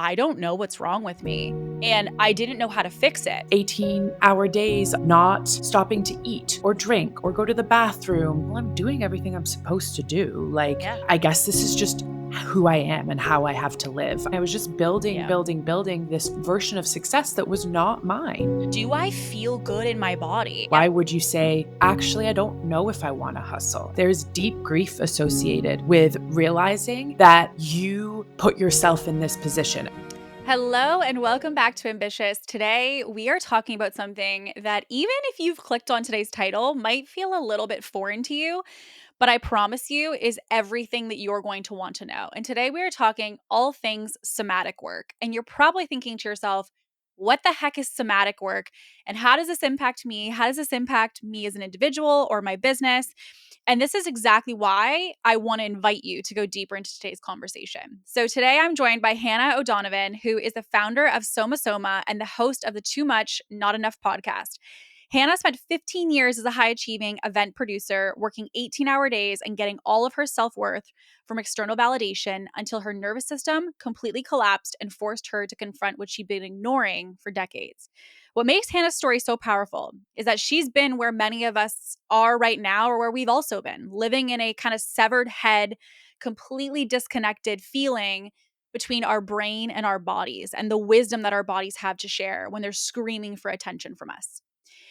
I don't know what's wrong with me. And I didn't know how to fix it. 18-hour days, not stopping to eat or drink or go to the bathroom. Well, I'm doing everything I'm supposed to do. I guess this is just who I am and how I have to live. I was just building this version of success that was not mine. Do I feel good in my body? Why would you say, actually, I don't know if I want to hustle? There's deep grief associated with realizing that you put yourself in this position. Hello and welcome back to Ambitious. Today, we are talking about something that even if you've clicked on today's title, might feel a little bit foreign to you, but I promise you is everything that you're going to want to know. And today we are talking all things somatic work. And you're probably thinking to yourself, what the heck is somatic work? And how does this impact me? How does this impact me as an individual or my business? And this is exactly why I want to invite you to go deeper into today's conversation. So today I'm joined by Hannah O'Donovan, who is the founder of Soma Soma and the host of the Too Much, Not Enough podcast. Hannah spent 15 years as a high achieving event producer, working 18-hour days and getting all of her self-worth from external validation until her nervous system completely collapsed and forced her to confront what she'd been ignoring for decades. What makes Hannah's story so powerful is that she's been where many of us are right now, or where we've also been, living in a kind of severed head, completely disconnected feeling between our brain and our bodies and the wisdom that our bodies have to share when they're screaming for attention from us.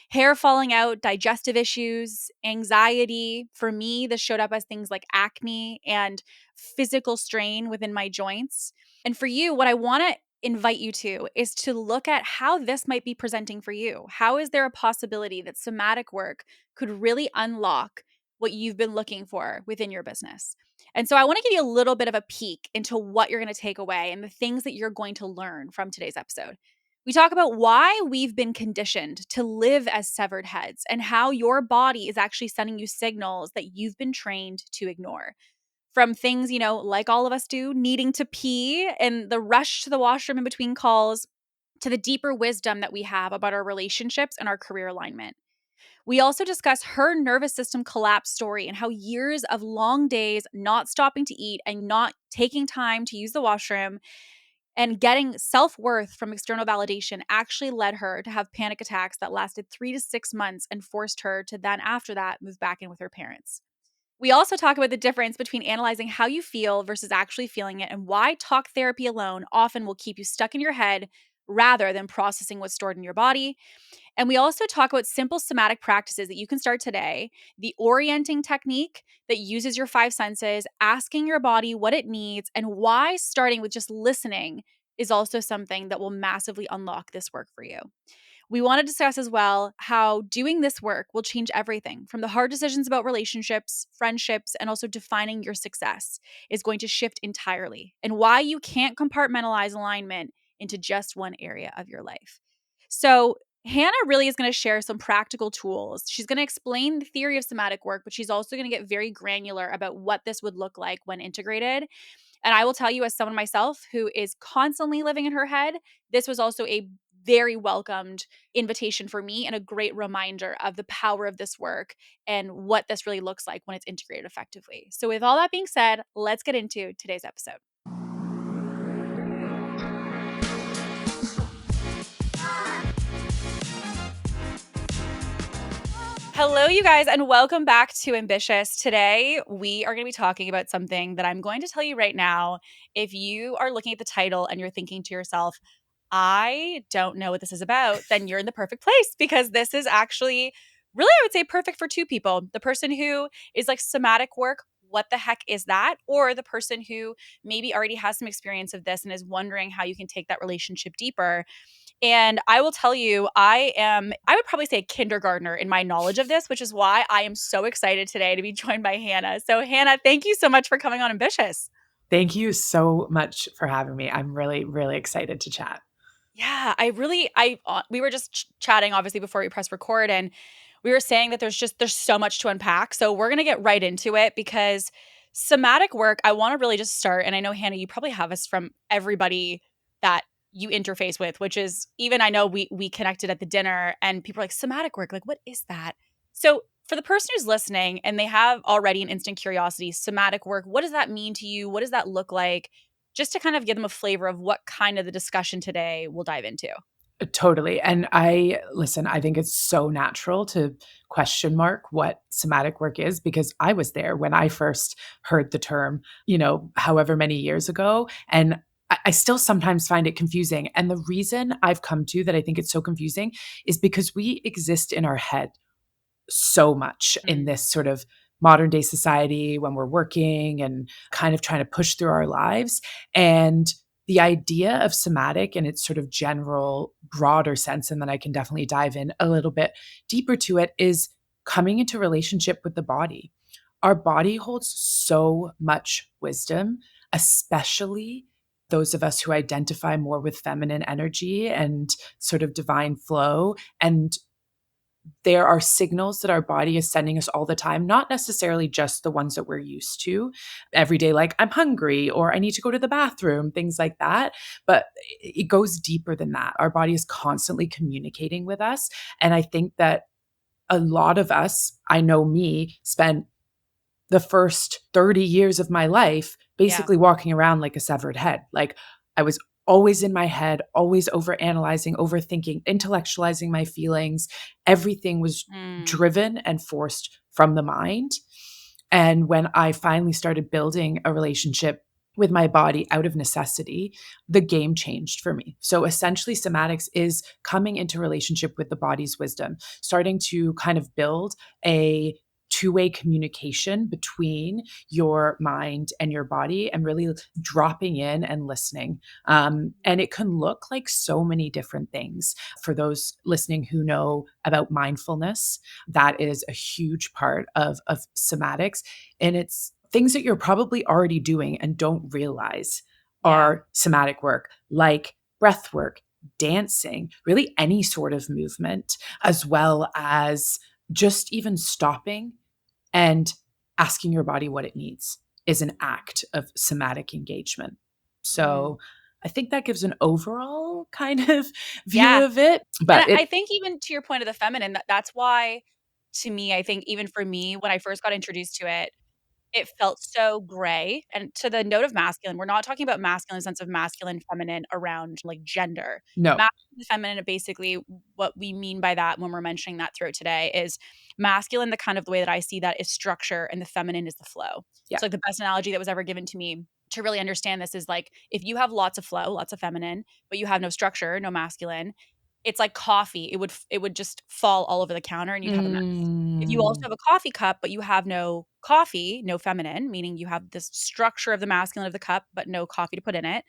Hair falling out, digestive issues, anxiety. For me, this showed up as things like acne and physical strain within my joints. And for you, what I want to invite you to is to look at how this might be presenting for you. How is there a possibility that somatic work could really unlock what you've been looking for within your business? And so I want to give you a little bit of a peek into what you're going to take away and the things that you're going to learn from today's episode. We talk about why we've been conditioned to live as severed heads and how your body is actually sending you signals that you've been trained to ignore. From things, like all of us do, needing to pee and the rush to the washroom in between calls, to the deeper wisdom that we have about our relationships and our career alignment. We also discuss her nervous system collapse story and how years of long days, not stopping to eat and not taking time to use the washroom and getting self-worth from external validation actually led her to have panic attacks that lasted 3 to 6 months and forced her to then, after that, move back in with her parents. We also talk about the difference between analyzing how you feel versus actually feeling it, and why talk therapy alone often will keep you stuck in your head rather than processing what's stored in your body. And we also talk about simple somatic practices that you can start today, the orienting technique that uses your five senses, asking your body what it needs, and why starting with just listening is also something that will massively unlock this work for you. We want to discuss as well how doing this work will change everything from the hard decisions about relationships, friendships, and also defining your success is going to shift entirely, and why you can't compartmentalize alignment into just one area of your life. So, Hannah really is going to share some practical tools. She's going to explain the theory of somatic work, but she's also going to get very granular about what this would look like when integrated. And I will tell you, as someone myself who is constantly living in her head, this was also a very welcomed invitation for me and a great reminder of the power of this work and what this really looks like when it's integrated effectively. So, with all that being said, let's get into today's episode. Hello, you guys, and welcome back to Ambitious. Today, we are going to be talking about something that I'm going to tell you right now. If you are looking at the title and you're thinking to yourself, I don't know what this is about, then you're in the perfect place, because this is actually really, I would say, perfect for two people. The person who is like, somatic work, what the heck is that? Or the person who maybe already has some experience of this and is wondering how you can take that relationship deeper. And I will tell you, I would probably say a kindergartner in my knowledge of this, which is why I am so excited today to be joined by Hannah. So Hannah, thank you so much for coming on Ambitious. Thank you so much for having me. I'm really, really excited to chat. Yeah, we were just chatting obviously before we press record, and we were saying that there's so much to unpack. So we're going to get right into it, because somatic work, I want to really just start. And I know, Hannah, you probably have this from everybody that you interface with, which is, even I know we connected at the dinner and people are like, somatic work, like, what is that? So for the person who's listening and they have already an instant curiosity, somatic work, what does that mean to you? What does that look like? just to kind of give them a flavor of what kind of the discussion today we'll dive into. Totally. And listen, I think it's so natural to question mark what somatic work is because I was there when I first heard the term, however many years ago. And I still sometimes find it confusing. And the reason I've come to that I think it's so confusing is because we exist in our head so much in Mm, this sort of modern day society when we're working and kind of trying to push through our lives. And the idea of somatic in its sort of general, broader sense, and then I can definitely dive in a little bit deeper to it, is coming into relationship with the body. Our body holds so much wisdom, especially those of us who identify more with feminine energy and sort of divine flow. And there are signals that our body is sending us all the time, not necessarily just the ones that we're used to every day, like I'm hungry or I need to go to the bathroom, things like that. But it goes deeper than that. Our body is constantly communicating with us. And I think that a lot of us, I know me, spent the first 30 years of my life yeah. basically walking around like a severed head. Like I was always in my head, always over analyzing, overthinking, intellectualizing my feelings. Everything was Mm, driven and forced from the mind. And when I finally started building a relationship with my body out of necessity, the game changed for me. So essentially, somatics is coming into relationship with the body's wisdom, starting to kind of build a two-way communication between your mind and your body and really dropping in and listening. And it can look like so many different things. For those listening who know about mindfulness, that is a huge part of somatics. And it's things that you're probably already doing and don't realize yeah. are somatic work, like breath work, dancing, really any sort of movement, as well as just even stopping and asking your body what it needs is an act of somatic engagement. Mm, So I think that gives an overall kind of view yeah. of it, And but I it think even to your point of the feminine, that's why, to me, I think even for me, when I first got introduced to it, it felt so gray, and to the note of masculine, we're not talking about masculine in the sense of masculine, feminine around, like, gender. no. Masculine, feminine, basically, what we mean by that when we're mentioning that throughout today is masculine, the kind of the way that I see that is structure, and the feminine is the flow. Yeah. So, like, the best analogy that was ever given to me to really understand this is, like, if you have lots of flow, lots of feminine, but you have no structure, no masculine, it's like coffee. It would just fall all over the counter and you'd have a mess. If you also Mm, have a coffee cup, but you have no coffee, no feminine, meaning you have this structure of the masculine of the cup, but no coffee to put in it,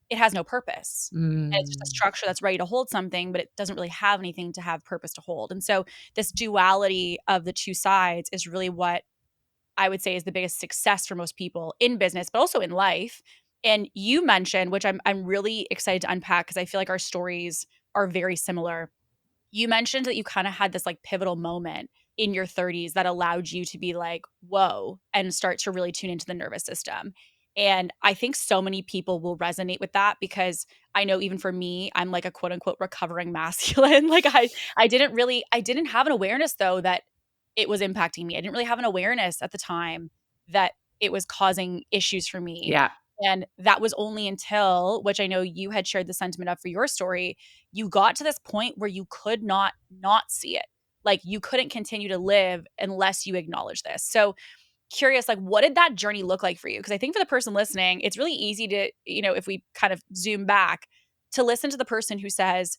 it has no purpose. And it's just a mm. structure that's ready to hold something, but it doesn't really have anything to have purpose to hold. And so this duality of the two sides is really what I would say is the biggest success for most people in business, but also in life. And you mentioned, which I'm really excited to unpack because I feel like our stories are very similar. You mentioned that you kinda had this, like, pivotal moment in your 30s that allowed you to be like, "Whoa," and start to really tune into the nervous system. And I think so many people will resonate with that because I know even for me, I'm like a quote unquote "recovering masculine." Like, I didn't have an awareness though that it was impacting me. I didn't really have an awareness at the time that it was causing issues for me. Yeah. And that was only until, which I know you had shared the sentiment of for your story, you got to this point where you could not see it. Like, you couldn't continue to live unless you acknowledge this. So, curious, like, what did that journey look like for you? Because I think for the person listening, it's really easy to, if we kind of zoom back, to listen to the person who says,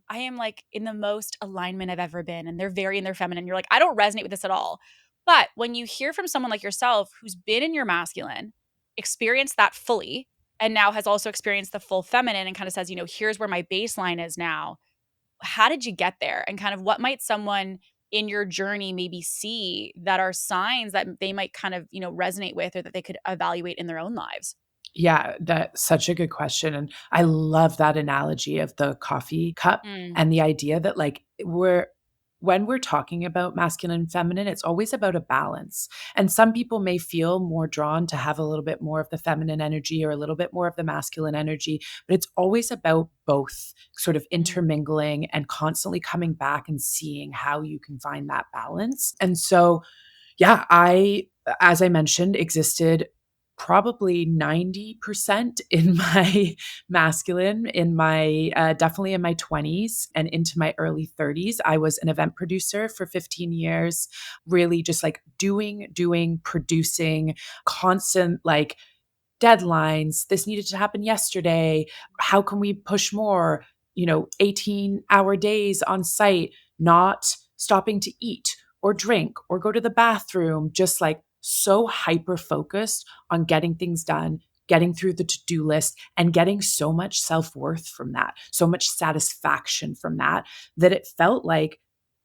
"I am, like, in the most alignment I've ever been," and they're very in their feminine. You're like, "I don't resonate with this at all." But when you hear from someone like yourself who's been in your masculine, experienced that fully, and now has also experienced the full feminine and kind of says, "Here's where my baseline is now." How did you get there? And kind of what might someone in your journey maybe see that are signs that they might kind of, resonate with or that they could evaluate in their own lives? Yeah, that's such a good question, and I love that analogy of the coffee cup Mm, and the idea that, like, when we're talking about masculine and feminine, it's always about a balance, and some people may feel more drawn to have a little bit more of the feminine energy or a little bit more of the masculine energy, but it's always about both sort of mm, intermingling and constantly coming back and seeing how you can find that balance, and so, yeah, as I mentioned, existed probably 90% in my masculine, in my definitely in my 20s and into my early 30s. I was an event producer for 15 years, really just like doing, producing, constant like deadlines. This needed to happen yesterday. How can we push more? 18-hour days on site, not stopping to eat or drink or go to the bathroom, just like so hyper focused on getting things done, getting through the to do list, and getting so much self worth from that, so much satisfaction from that, that it felt like,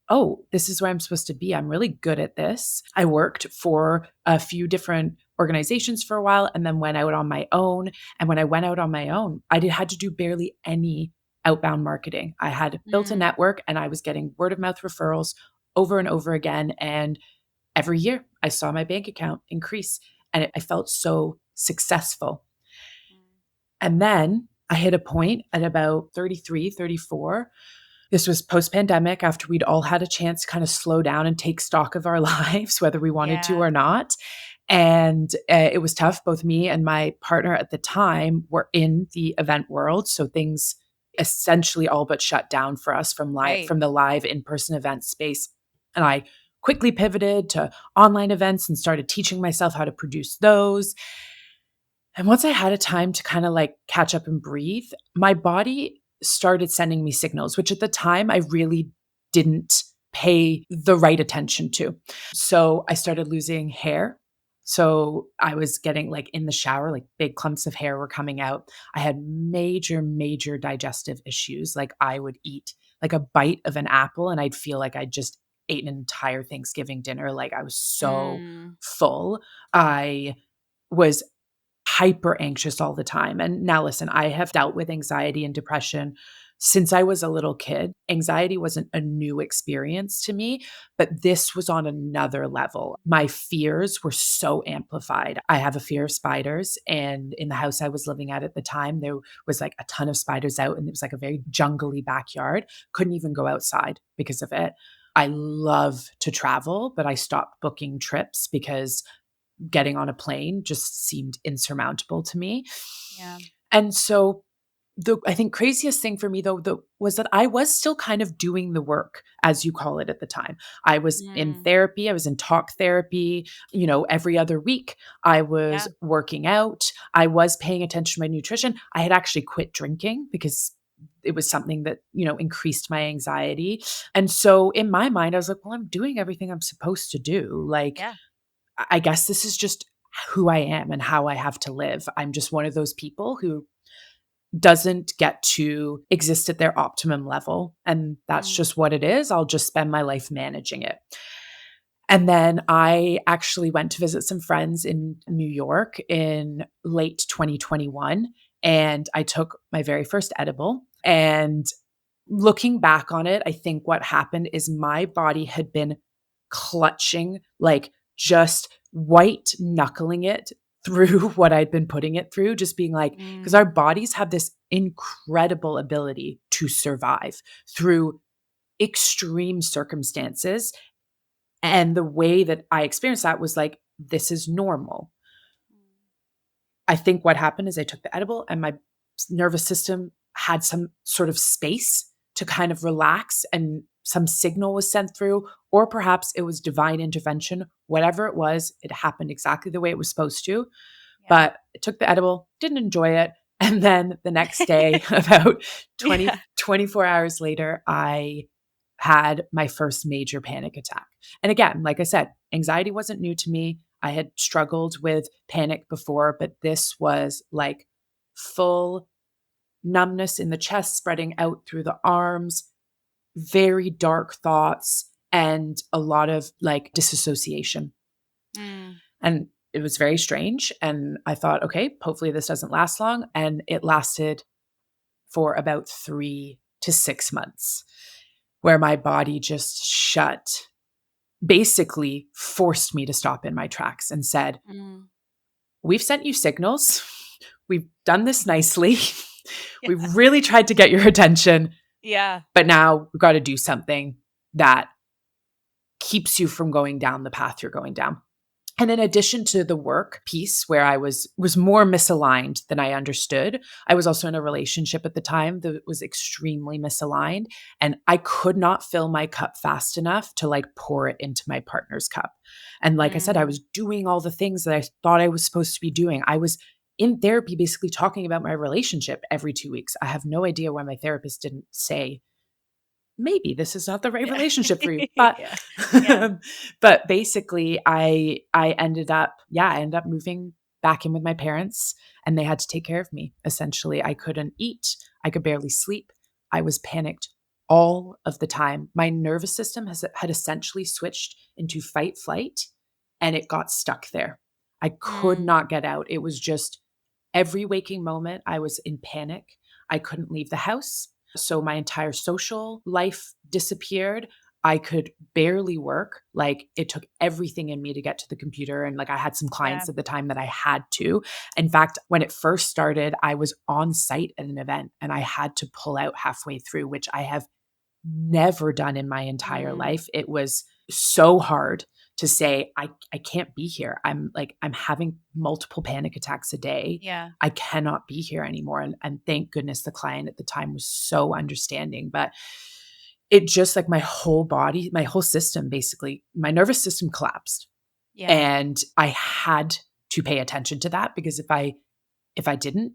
oh, this is where I'm supposed to be. I'm really good at this. I worked for a few different organizations for a while and then went out on my own. And when I went out on my own, had to do barely any outbound marketing. I had built a Mm, network and I was getting word of mouth referrals over and over again. And every year I saw my bank account increase and I felt so successful. mm. And then I hit a point at about 33, 34. This was post pandemic after we'd all had a chance to kind of slow down and take stock of our lives, whether we wanted to Yeah. or not. And it was tough. Both me and my partner at the time were in the event world. So things essentially all but shut down for us Right. from the live in-person event space. And I quickly pivoted to online events and started teaching myself how to produce those. And once I had a time to kind of like catch up and breathe, my body started sending me signals, which at the time I really didn't pay the right attention to. So I started losing hair. So I was getting like in the shower, like big clumps of hair were coming out. I had major digestive issues. Like I would eat like a bite of an apple and I'd feel like I just ate an entire Thanksgiving dinner. Like I was so Mm, full. I was hyper anxious all the time. And now listen, I have dealt with anxiety and depression since I was a little kid. Anxiety wasn't a new experience to me, but this was on another level. My fears were so amplified. I have a fear of spiders. And in the house I was living at the time, there was like a ton of spiders out, and it was like a very jungly backyard. Couldn't even go outside because of it. I love to travel, but I stopped booking trips because getting on a plane just seemed insurmountable to me. yeah. And so the I think craziest thing for me was that I was still kind of doing the work, as you call it at the time. I was in Mm, therapy, I was in talk therapy, every other week. I was yeah. working out, I was paying attention to my nutrition. I had actually quit drinking because it was something that, increased my anxiety. And so in my mind, I was like, well, I'm doing everything I'm supposed to do. Like, Yeah. I guess this is just who I am and how I have to live. I'm just one of those people who doesn't get to exist at their optimum level. And that's Mm, just what it is. I'll just spend my life managing it. And then I actually went to visit some friends in New York in late 2021. And I took my very first edible. And looking back on it, I think what happened is my body had been clutching, like just white knuckling it through what I'd been putting it through, just being like, because our mm, bodies have this incredible ability to survive through extreme circumstances. And the way that I experienced that was like, this is normal. I think what happened is I took the edible and my nervous system had some sort of space to kind of relax, and some signal was sent through, or perhaps it was divine intervention. Whatever it was, it happened exactly the way it was supposed to. yeah. But I took the edible, didn't enjoy it. And then the next day, about Yeah. 24 hours later, I had my first major panic attack. And again, like I said, anxiety wasn't new to me. I had struggled with panic before, but this was like full numbness in the chest, spreading out through the arms, very dark thoughts, and a lot of like disassociation. Mm, And it was very strange. And I thought, okay, hopefully this doesn't last long. And it lasted for about 3 to 6 months, where my body just shut, basically forced me to stop in my tracks and said, mm. we've sent you signals. We've done this nicely. Yeah. We've really tried to get your attention, Yeah. but now we've got to do something that keeps you from going down the path you're going down. And in addition to the work piece where I was more misaligned than I understood, I was also in a relationship at the time that was extremely misaligned, and I could not fill my cup fast enough to like pour it into my partner's cup. And like I said, I Mm. was doing all the things that I thought I was supposed to be doing. I was in therapy basically talking about my relationship every 2 weeks. I have no idea why my therapist didn't say, maybe this is not the right Yeah. relationship for you. But Yeah. Yeah. but basically I ended up, yeah, I ended up moving back in with my parents, and they had to take care of me. Essentially, I couldn't eat, I could barely sleep. I was panicked all of the time. My nervous system had essentially switched into fight flight, and it got stuck there. I could Mm. not get out. It was just every waking moment I was in panic. I couldn't leave the house. So my entire social life disappeared. I could barely work. Like it took everything in me to get to the computer. And like I had some Yeah. clients at the time that I had to. In fact, when it first started, I was on site at an event and I had to pull out halfway through, which I have never done in my entire Mm. life. It was so hard to say, I can't be here. I'm having multiple panic attacks a day. Yeah. I cannot be here anymore. And thank goodness the client at the time was so understanding. But it just like my whole body, my whole system, basically, my nervous system collapsed. Yeah. And I had to pay attention to that because if I didn't,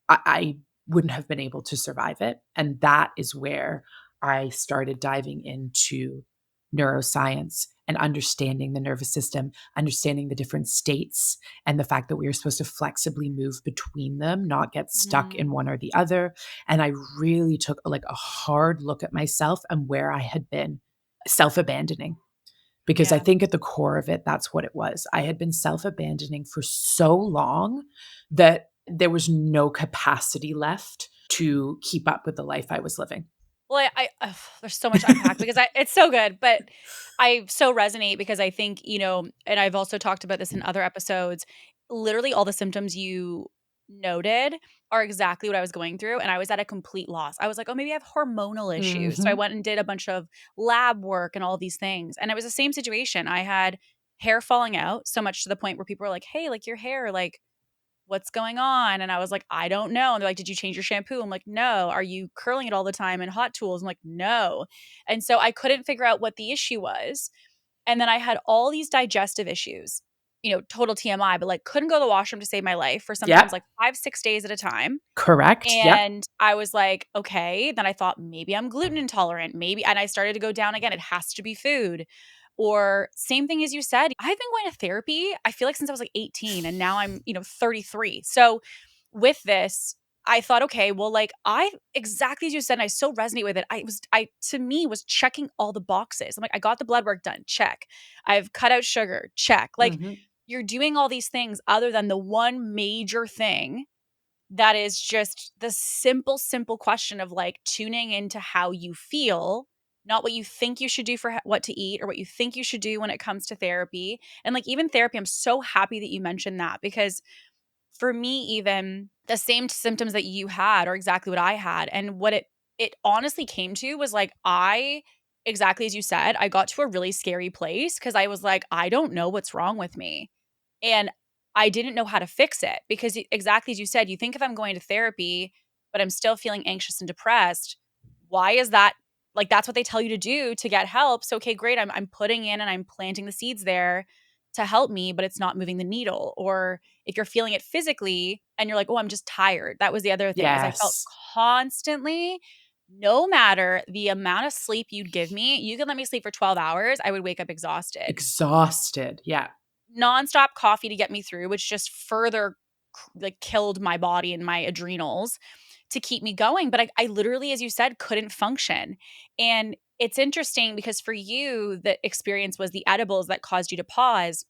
I wouldn't have been able to survive it. And that is where I started diving into neuroscience and understanding the nervous system, understanding the different states, and the fact that we are supposed to flexibly move between them, not get stuck Mm. in one or the other. And I really took like a hard look at myself and where I had been self-abandoning, because I Yeah. think at the core of it, that's what it was. I had been self-abandoning for so long that there was no capacity left to keep up with the life I was living. Well, I ugh, there's so much to unpack because it's so good, but I so resonate because I think, and I've also talked about this in other episodes, literally all the symptoms you noted are exactly what I was going through, and I was at a complete loss. I was like, "Oh, maybe I have hormonal issues." So I Mhm. went and did a bunch of lab work and all these things, and it was the same situation. I had hair falling out so much to the point where people were like, "Hey, like your hair, like what's going on?" And I was like, "I don't know." And they're like, "Did you change your shampoo?" I'm like, "No." "Are you curling it all the time in hot tools?" I'm like, "No." And so I couldn't figure out what the issue was. And then I had all these digestive issues, total TMI, but like couldn't go to the washroom to save my life for sometimes Yep. like 5, 6 days at a time. Correct. Yep. And I was like, okay. Then I thought maybe I'm gluten intolerant. Maybe. And I started to go down again. It has to be food. Or same thing as you said, I've been going to therapy, I feel like since I was like 18 and now I'm, 33. So with this, I thought, okay, well, like I exactly as you said, and I so resonate with it. I to me was checking all the boxes. I'm like, I got the blood work done, check. I've cut out sugar, check. Like Mhm. you're doing all these things other than the one major thing that is just the simple, simple question of like tuning into how you feel, not what you think you should do for what to eat or what you think you should do when it comes to therapy. And like even therapy, I'm so happy that you mentioned that because for me, even the same symptoms that you had are exactly what I had. And what it honestly came to was like I exactly as you said, I got to a really scary place because I was like, I don't know what's wrong with me. And I didn't know how to fix it because exactly as you said, you think if I'm going to therapy, but I'm still feeling anxious and depressed, why is that? Like that's what they tell you to do to get help. So okay, great. I'm putting in and I'm planting the seeds there to help me, but it's not moving the needle. Or if you're feeling it physically and you're like, "Oh, I'm just tired." That was the other thing is I felt Yes. constantly no matter the amount of sleep you'd give me, you could let me sleep for 12 hours, I would wake up exhausted. Exhausted. Yeah. Nonstop coffee to get me through, which just further like killed my body and my adrenals to keep me going. But I literally, as you said, couldn't function. And it's interesting because for you, the experience was the edibles that caused you to pause.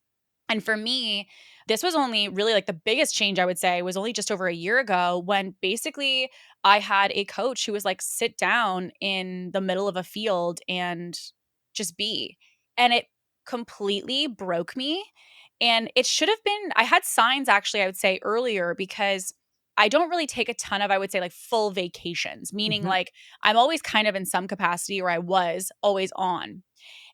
And for me, this was only really like the biggest change I would say was only just over a year ago when basically I had a coach who was like, sit down in the middle of a field and just be. And it completely broke me. And it should have been, I had signs actually, I would say earlier because I don't really take a ton of, I would say, like full vacations, meaning Mhm. like I'm always kind of in some capacity or I was always on.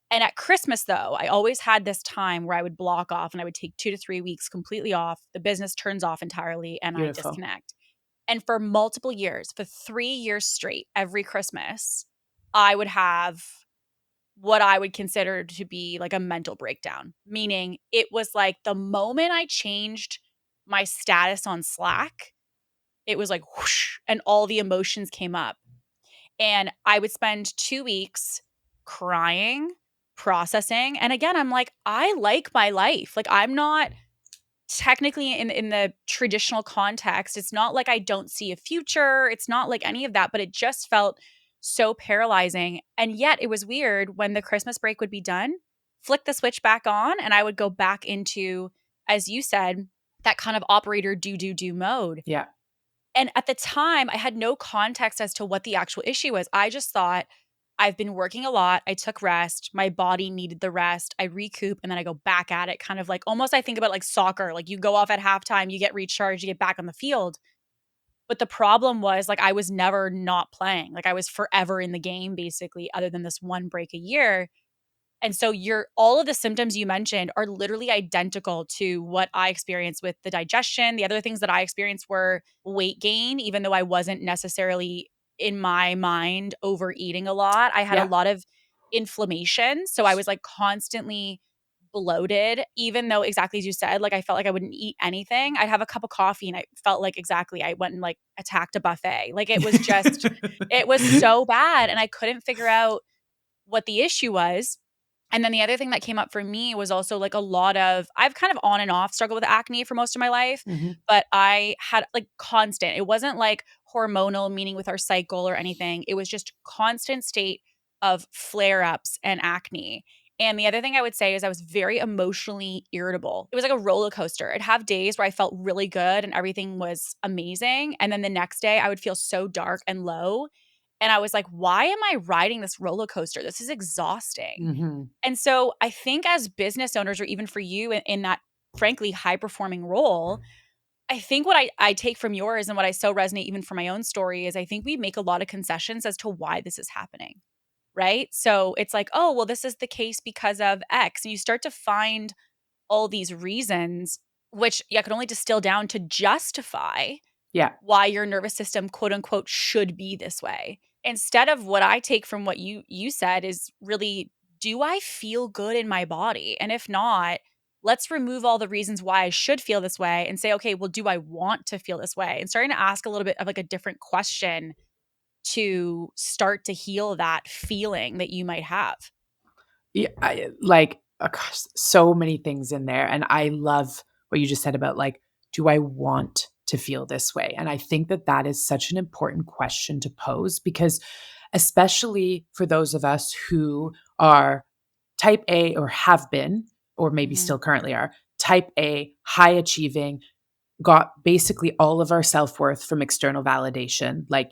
And at Christmas, though, I always had this time where I would block off and I would take 2 to 3 weeks completely off. The business turns off entirely and I Beautiful. disconnect. And for multiple years, for 3 years straight, every Christmas, I would have what I would consider to be like a mental breakdown, meaning it was like the moment I changed my status on Slack, it was like whoosh, and all the emotions came up. And I would spend 2 weeks crying, processing. And again, I'm like, I like my life. Like, I'm not technically in the traditional context, it's not like I don't see a future. It's not like any of that, but it just felt so paralyzing. And yet it was weird when the Christmas break would be done, flick the switch back on, and I would go back into, as you said, that kind of operator do mode. Yeah. And at the time, I had no context as to what the actual issue was. I just thought, I've been working a lot. I took rest. My body needed the rest. I recoup and then I go back at it. Kind of like almost I think about like soccer. Like you go off at halftime, you get recharged, you get back on the field. But the problem was like I was never not playing. Like I was forever in the game basically, other than this one break a year. And so you're all of the symptoms you mentioned are literally identical to what I experienced with the digestion. The other things that I experienced were weight gain, even though I wasn't necessarily in my mind overeating a lot. I had a Yeah. lot of inflammation. So I was like constantly bloated, even though exactly as you said, like I felt like I wouldn't eat anything. I'd have a cup of coffee and I felt like exactly I went and like attacked a buffet. Like it was so bad. And I couldn't figure out what the issue was. And then the other thing that came up for me was also like a lot of I've kind of on and off struggled with acne for most of my life, Mhm. but I had like constant. It wasn't like hormonal, meaning with our cycle or anything. It was just constant state of flare-ups and acne. And the other thing I would say is I was very emotionally irritable. It was like a roller coaster. I'd have days where I felt really good and everything was amazing. And then the next day I would feel so dark and low. And I was like, why am I riding this roller coaster? This is exhausting. Mhm. And so I think as business owners, or even for you in that frankly high performing role, I think what I take from yours and what I so resonate even from my own story is I think we make a lot of concessions as to why this is happening. Right. So it's like, oh, well, this is the case because of X. And you start to find all these reasons, which I could only distill down to justify Yeah. why your nervous system quote unquote should be this way. Instead of what I take from what you said is really, do I feel good in my body? And if not, let's remove all the reasons why I should feel this way and say, okay, well, do I want to feel this way? And starting to ask a little bit of like a different question to start to heal that feeling that you might have. Yeah, like, gosh, so many things in there, and I love what you just said about, like, do I want to feel this way? And I think that that is such an important question to pose because especially for those of us who are type A or have been, or maybe Mhm. still currently are, type A, high achieving, got basically all of our self-worth from external validation. Like,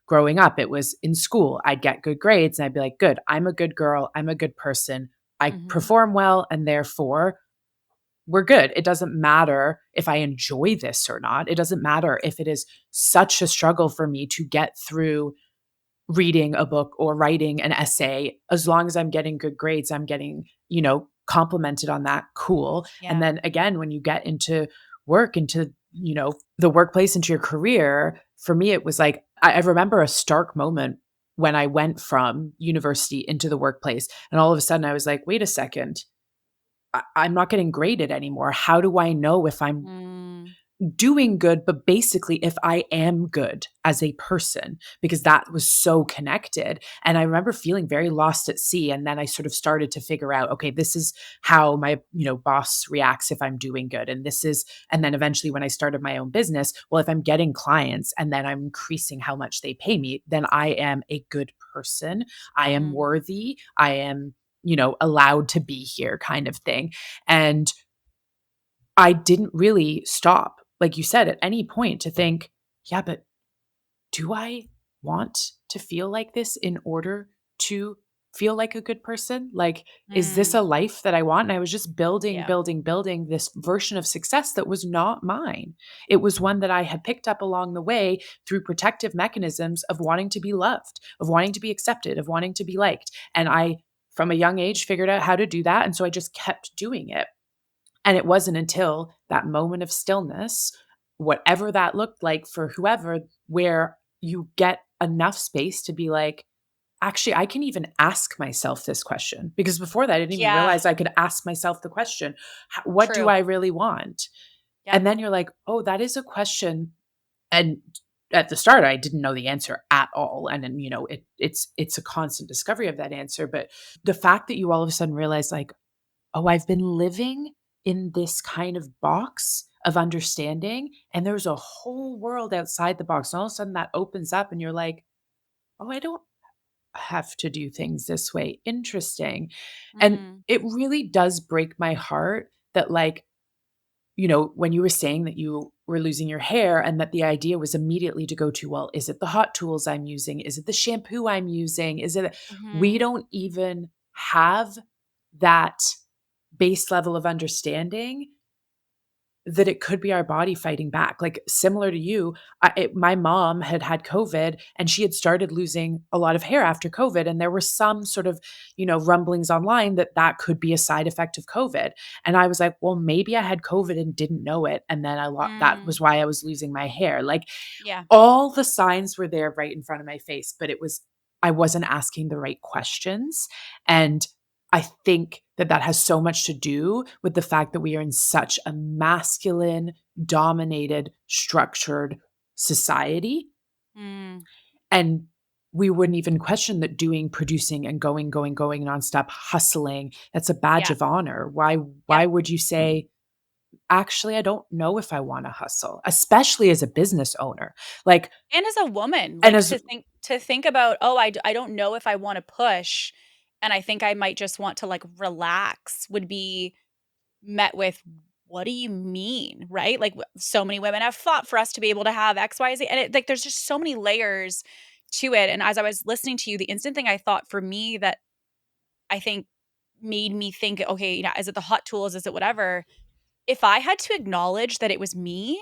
growing up, it was in school, I'd get good grades and I'd be like, good, I'm a good girl, I'm a good person, I Mhm. perform well, and therefore we're good. It doesn't matter if I enjoy this or not. It doesn't matter if it is such a struggle for me to get through reading a book or writing an essay. As long as I'm getting good grades, I'm getting, complimented on that, cool. And Yeah. then again, when you get into work, into, the workplace, into your career, for me, it was like, I remember a stark moment when I went from university into the workplace. And all of a sudden I was like, wait a second, I'm not getting graded anymore. How do I know if I'm Mm. doing good, but basically if I am good as a person, because that was so connected. And I remember feeling very lost at sea. And then I sort of started to figure out, okay, this is how my, boss reacts if I'm doing good. And then eventually when I started my own business, well, if I'm getting clients and then I'm increasing how much they pay me, then I am a good person. I am Mm. worthy. I am, allowed to be here kind of thing. And I didn't really stop, like you said, at any point to think, yeah, but do I want to feel like this in order to feel like a good person? Like, is this Mm. a life that I want? And I was just building, Yeah. building, building this version of success that was not mine. It was one that I had picked up along the way through protective mechanisms of wanting to be loved, of wanting to be accepted, of wanting to be liked. And I from a young age figured out how to do that. And so I just kept doing it. And it wasn't until that moment of stillness, whatever that looked like for whoever, where you get enough space to be like, actually, I can even ask myself this question. Because before that, I didn't even Yeah, realize I could ask myself the question, what do true. I really want? Yep. And then you're like, oh, that is a question. And at the start, I didn't know the answer at all. And then, it's a constant discovery of that answer. But the fact that you all of a sudden realize, like, oh, I've been living in this kind of box of understanding, and there's a whole world outside the box. And all of a sudden that opens up, and you're like, oh, I don't have to do things this way. Interesting. And Mm, it really does break my heart that, like, when you were saying that you were losing your hair and that the idea was immediately to go to, well, is it the hot tools I'm using? Is it the shampoo I'm using? We mhm, don't even have that base level of understanding that it could be our body fighting back. Like, similar to you, my mom had had COVID and she had started losing a lot of hair after COVID. And there were some sort of, rumblings online that that could be a side effect of COVID. And I was like, well, maybe I had COVID and didn't know it. And then that mm, was why I was losing my hair. Like, yeah, all the signs were there right in front of my face, but I wasn't asking the right questions. And I think that that has so much to do with the fact that we are in such a masculine, dominated, structured society. mm, And we wouldn't even question that doing, producing, and going nonstop, hustling, that's a badge yeah, of honor. Why yep. why would you say, actually, I don't know if I want to hustle, especially as a business owner? Like, And as a woman, and like, as to think about, "Oh, I don't know if I wanna push, and I think I might just want to, like, relax," would be met with, "What do you mean?" Right? Like, so many women have fought for us to be able to have X, Y, Z, and there's just so many layers to it, and as I was listening to you, the instant thing I thought for me that I think made me think, "Okay, is it the hot tools? Is it whatever?" If I had to acknowledge that it was me,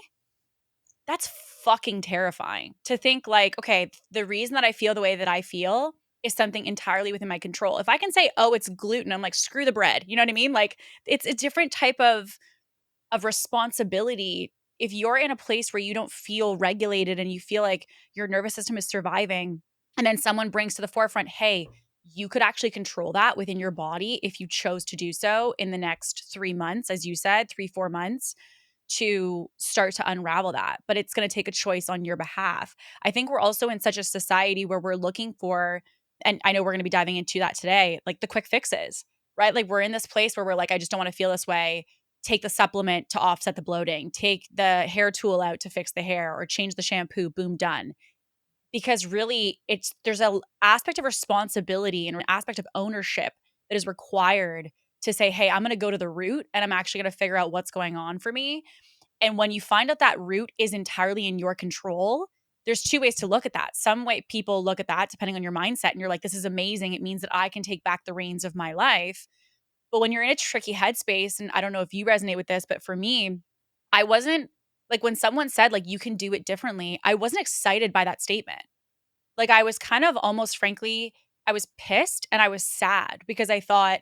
that's fucking terrifying to think like, okay, the reason that I feel the way that I feel is something entirely within my control. If I can say, "Oh, it's gluten," I'm like, "Screw the bread." You know what I mean? Like, it's a different type of responsibility if you're in a place where you don't feel regulated and you feel like your nervous system is surviving, and then someone brings to the forefront, "Hey, you could actually control that within your body if you chose to do so in the next 3 months," as you said, 3, 4 months to start to unravel that, but it's gonna take a choice on your behalf. I think we're also in such a society where we're looking for, and I know we're gonna be diving into that today, like the quick fixes, right? Like, we're in this place where we're like, "I just don't wanna feel this way." Take the supplement to offset the bloating, take the hair tool out to fix the hair, or change the shampoo, boom, done. Because really, there's a aspect of responsibility and an aspect of ownership that is required to say, "Hey, I'm gonna go to the root, and I'm actually gonna figure out what's going on for me." And when you find out that root is entirely in your control, there's 2 ways to look at that. Some way people look at that depending on your mindset, and you're like, "This is amazing. It means that I can take back the reins of my life." But when you're in a tricky headspace, and I don't know if you resonate with this, but for me, I wasn't like, when someone said, like, "You can do it differently," I wasn't excited by that statement. Like, I was kind of almost frankly, I was pissed and I was sad because I thought,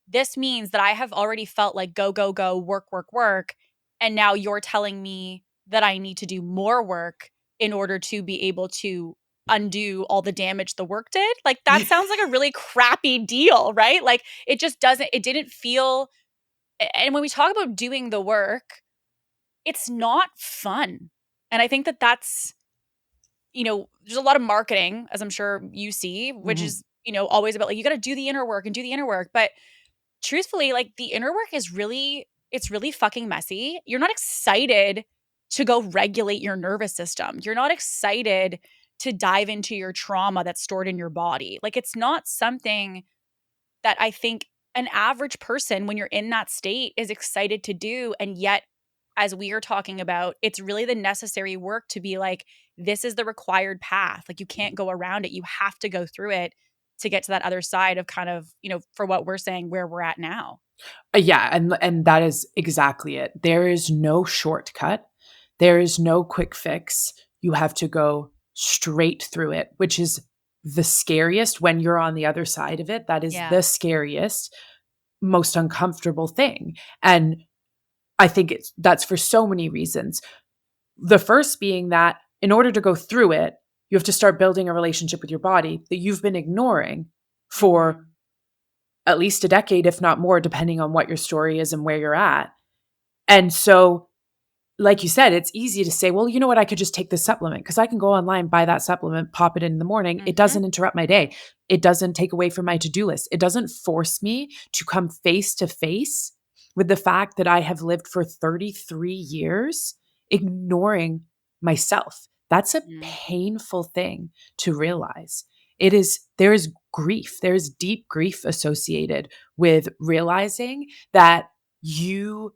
this means that I have already felt like go, go, go, work, work, work, and now you're telling me that I need to do more work in order to be able to undo all the damage the work did? Like, that sounds like a really crappy deal, right? Like, it didn't feel, and when we talk about doing the work, it's not fun. And I think that that's, there's a lot of marketing, as I'm sure you see, which Mhm. is, always about like, you got to do the inner work and do the inner work. But truthfully, like, the inner work is really, it's really fucking messy. You're not excited to go regulate your nervous system. You're not excited to dive into your trauma that's stored in your body. Like, it's not something that I think an average person, when you're in that state, is excited to do. And yet, as we are talking about, it's really the necessary work to be like, this is the required path. Like, you can't go around it. You have to go through it to get to that other side of kind of, for what we're saying, where we're at now. Yeah, and that is exactly it. There is no shortcut. There is no quick fix. You have to go straight through it, which is the scariest when you're on the other side of it. That is Yeah. the scariest, most uncomfortable thing. And I think that's for so many reasons. The first being that in order to go through it, you have to start building a relationship with your body that you've been ignoring for Mhm. at least a decade, if not more, depending on what your story is and where you're at. And so, like you said, it's easy to say, well, you know what? I could just take this supplement because I can go online, buy that supplement, pop it in the morning. It Mhm. doesn't interrupt my day. It doesn't take away from my to do list. It doesn't force me to come face to face with the fact that I have lived for 33 years ignoring myself. That's a Mhm. painful thing to realize. There is grief, there's deep grief associated with realizing that you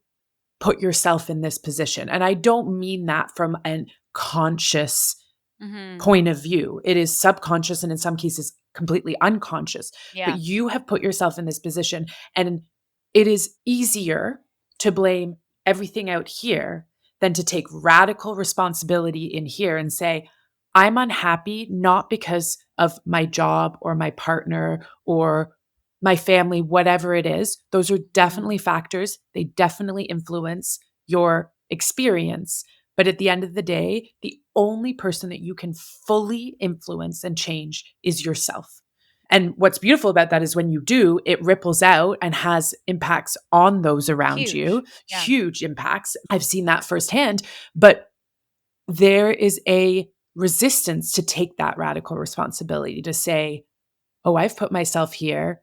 put yourself in this position. And I don't mean that from an conscious Mhm. point of view. It is subconscious and in some cases completely unconscious. But Yeah. you have put yourself in this position. And it is easier to blame everything out here than to take radical responsibility in here and say, I'm unhappy not because of my job or my partner or my family, whatever it is. Those are Mhm. definitely factors. They definitely influence your experience. But at the end of the day, the only person that you can fully influence and change is yourself. And what's beautiful about that is when you do, it ripples out and has impacts on those around you, Huge. Yeah. huge impacts. I've seen that firsthand. But there is a resistance to take that radical responsibility to say, oh, I've put myself here.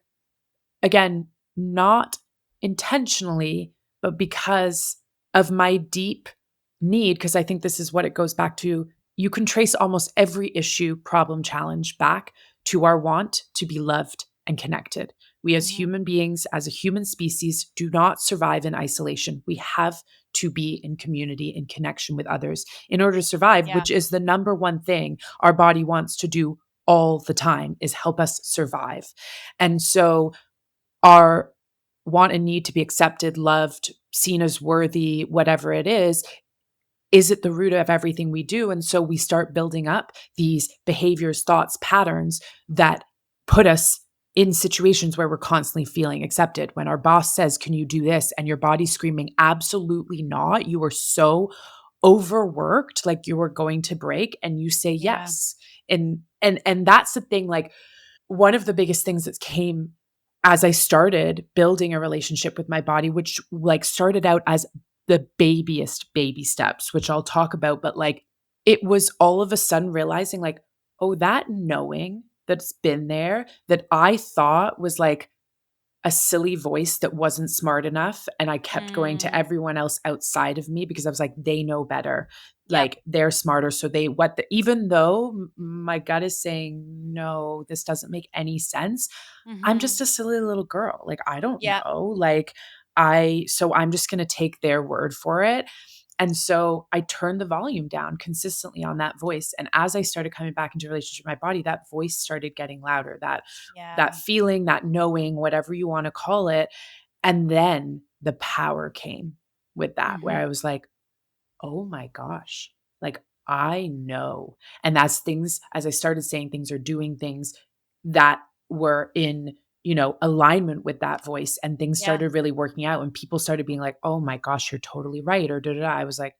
Again, not intentionally, but because of my deep need, because I think this is what it goes back to. You can trace almost every issue, problem, challenge back to our want to be loved and connected. We, as Mhm. human beings, as a human species, do not survive in isolation. We have to be in community, in connection with others in order to survive, Yeah. which is the number one thing our body wants to do all the time is help us survive. And so our want and need to be accepted, loved, seen as worthy, whatever it is at the root of everything we do. And so we start building up these behaviors, thoughts, patterns that put us in situations where we're constantly feeling accepted. When our boss says, can you do this? And your body's screaming, absolutely not. You are so overworked, like you are going to break, and you say Yeah. yes. And that's the thing, like one of the biggest things that came as I started building a relationship with my body, which like started out as the babyest baby steps, which I'll talk about, but like it was all of a sudden realizing like, oh, that knowing that's been there that I thought was like a silly voice that wasn't smart enough. And I kept going to Mm. everyone else outside of me because I was like, they know better. Yep. Like they're smarter. So even though my gut is saying, no, this doesn't make any sense. I'm Mhm. just a silly little girl. Like, I don't Yep. know. So I'm just going to take their word for it. And so I turned the volume down consistently on that voice. And as I started coming back into relationship with my body, that voice started getting louder, that Yeah. feeling, that knowing, whatever you want to call it. And then the power came with that, where Mhm. I was like, oh my gosh, like I know. And that's things, as I started saying things or doing things that were in, alignment with that voice, and things Yeah. started really working out and people started being like, oh my gosh, you're totally right, or da da da. I was like,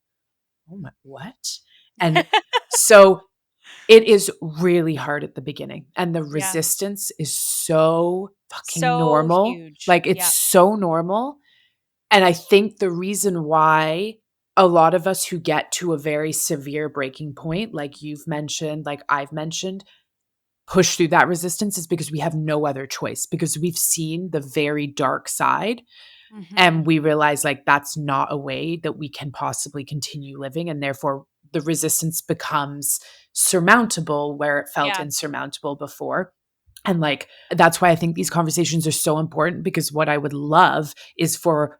oh my, what? And so it is really hard at the beginning, and the Yeah. resistance is so fucking So normal. huge. Like, it's Yeah. so normal, and I think the reason why a lot of us who get to a very severe breaking point, like you've mentioned, like I've mentioned, push through that resistance is because we have no other choice, because we've seen the very dark side, and Mhm. we realize, like, that's not a way that we can possibly continue living, and therefore the resistance becomes surmountable where it felt Yeah. insurmountable before. And like that's why I think these conversations are so important, because what I would love is for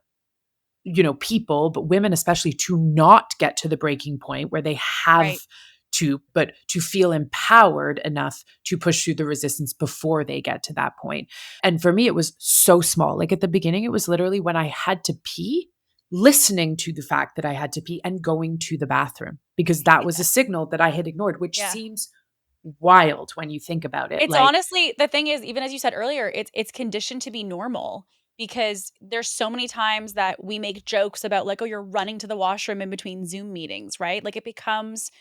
people, but women especially, to not get to the breaking point where they have Right. but to feel empowered enough to push through the resistance before they get to that point. And for me, it was so small. Like at the beginning, it was literally when I had to pee, listening to the fact that I had to pee and going to the bathroom, because that was a signal that I had ignored, which Yeah. seems wild when you think about it. It's Like, honestly the thing is, even as you said earlier, it's conditioned to be normal because there's so many times that we make jokes about like, "Oh, you're running to the washroom in between Zoom meetings," right? Like, it becomes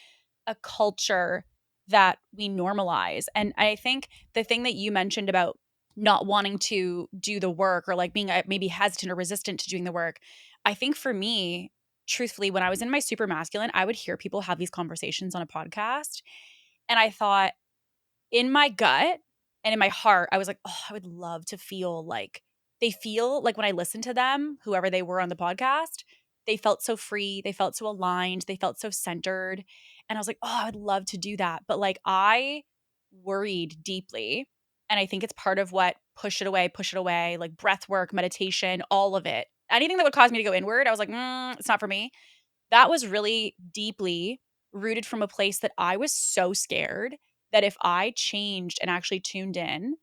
a culture that we normalize, and I think the thing that you mentioned about not wanting to do the work or, like, being, maybe hesitant or resistant to doing the work, I think for me, truthfully, when I was in my super masculine, I would hear people have these conversations on a podcast, and I thought in my gut and in my heart, I was like, "Oh, I would love to feel like they feel like when I listened to them, whoever they were on the podcast, they felt so free, they felt so aligned, they felt so centered." And I was like, "Oh, I would love to do that." But like I worried deeply. And I think it's part of what push it away, like breath work, meditation, all of it. Anything that would cause me to go inward, I was like, it's not for me. That was really deeply rooted from a place that I was so scared that if I changed and actually tuned in,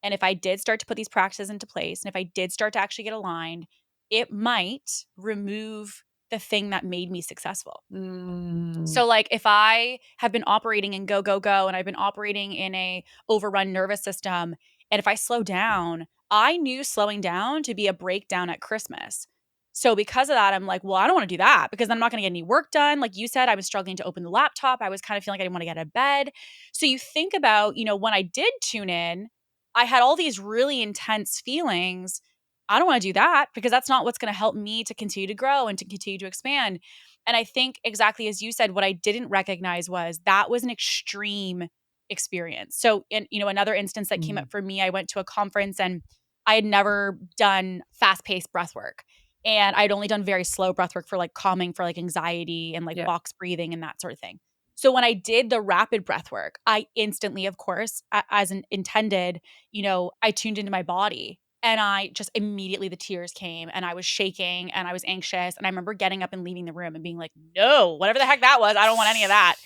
and if I did start to put these practices into place, and if I did start to actually get aligned, it might remove the thing that made me successful. mm, So, like, if I have been operating in go, go, go, and I've been operating in a overrun nervous system, and if I slow down, I knew slowing down to be a breakdown at Christmas. So because of that, I'm like, well, I don't want to do that because I'm not going to get any work done. Like you said, I was struggling to open the laptop. I was kind of feeling like I didn't want to get out of bed. So you think about, when I did tune in, I had all these really intense feelings. I don't want to do that because that's not what's going to help me to continue to grow and to continue to expand. And I think exactly as you said, what I didn't recognize was that was an extreme experience. So in another instance that came mm, up for me, I went to a conference and I had never done fast-paced breath work. And I'd only done very slow breath work for like calming for like anxiety and like yeah. box breathing and that sort of thing. So when I did the rapid breath work, I instantly, of course, as an intended, I tuned into my body and I just immediately the tears came and I was shaking and I was anxious. And I remember getting up and leaving the room and being like, no, whatever the heck that was, I don't want any of that.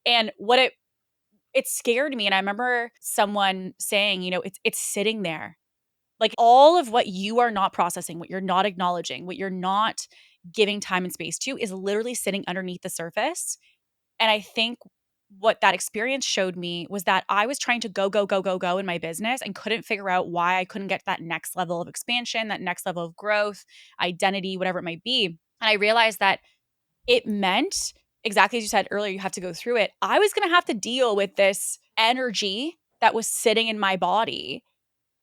And it scared me. And I remember someone saying, it's sitting there. Like all of what you are not processing, what you're not acknowledging, what you're not giving time and space to is literally sitting underneath the surface. And I think what that experience showed me was that I was trying to go, go, go, go, go in my business and couldn't figure out why I couldn't get that next level of expansion, that next level of growth, identity, whatever it might be. And I realized that it meant exactly as you said earlier, you have to go through it. I was going to have to deal with this energy that was sitting in my body.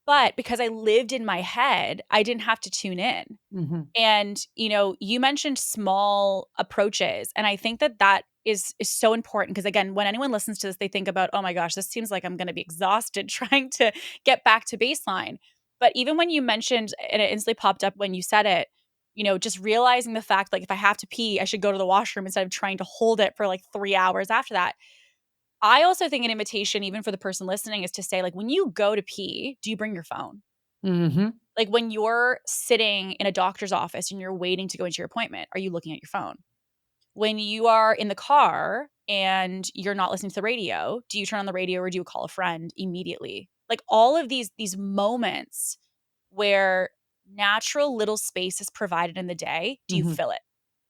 But because I lived in my head, I didn't have to tune in. Mhm. And, you mentioned small approaches, and I think that that is so important because again, when anyone listens to this, they think about, "Oh my gosh, this seems like I'm gonna be exhausted trying to get back to baseline." But even when you mentioned and it instantly popped up when you said it, just realizing the fact, like, if I have to pee, I should go to the washroom instead of trying to hold it for, like, 3 hours after that. I also think an invitation, even for the person listening, is to say, like, when you go to pee, do you bring your phone? Mhm. Like, when you're sitting in a doctor's office and you're waiting to go into your appointment, are you looking at your phone? When you are in the car and you're not listening to the radio, do you turn on the radio or do you call a friend immediately? Like, all of these moments where natural little space is provided in the day, do you Mhm. fill it?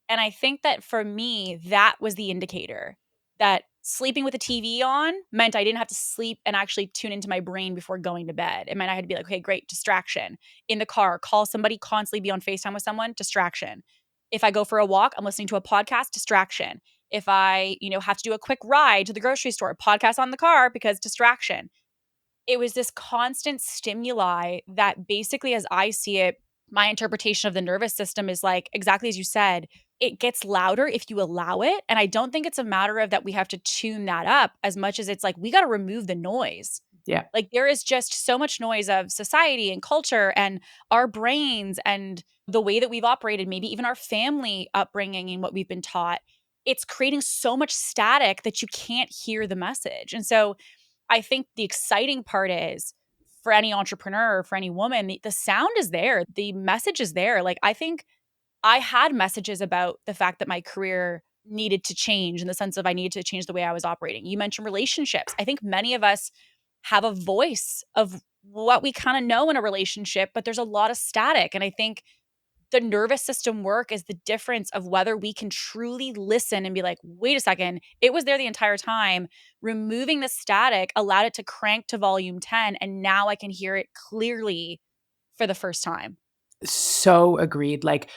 And I think that for me, that was the indicator that sleeping with the TV on meant I didn't have to sleep and actually tune into my brain before going to bed. It meant I had to be like, okay, great, distraction. In the car, call somebody, constantly be on FaceTime with someone, distraction. If I go for a walk, I'm listening to a podcast, distraction. If I, have to do a quick ride to the grocery store, podcast on the car because distraction. It was this constant stimuli that basically, as I see it, my interpretation of the nervous system is like exactly as you said, it gets louder if you allow it. And I don't think it's a matter of that we have to tune that up as much as it's like we got to remove the noise. Yeah. Like there is just so much noise of society and culture and our brains and the way that we've operated, maybe even our family upbringing and what we've been taught. It's creating so much static that you can't hear the message. And so I think the exciting part is for any entrepreneur, for any woman, the sound is there. The message is there. Like, I think I had messages about the fact that my career needed to change in the sense of I needed to change the way I was operating. You mentioned relationships. I think many of us have a voice of what we kind of know in a relationship, but there's a lot of static. And I think the nervous system work is the difference of whether we can truly listen and be like, wait a second, it was there the entire time. Removing the static allowed it to crank to volume 10, and now I can hear it clearly for the first time. So agreed. Like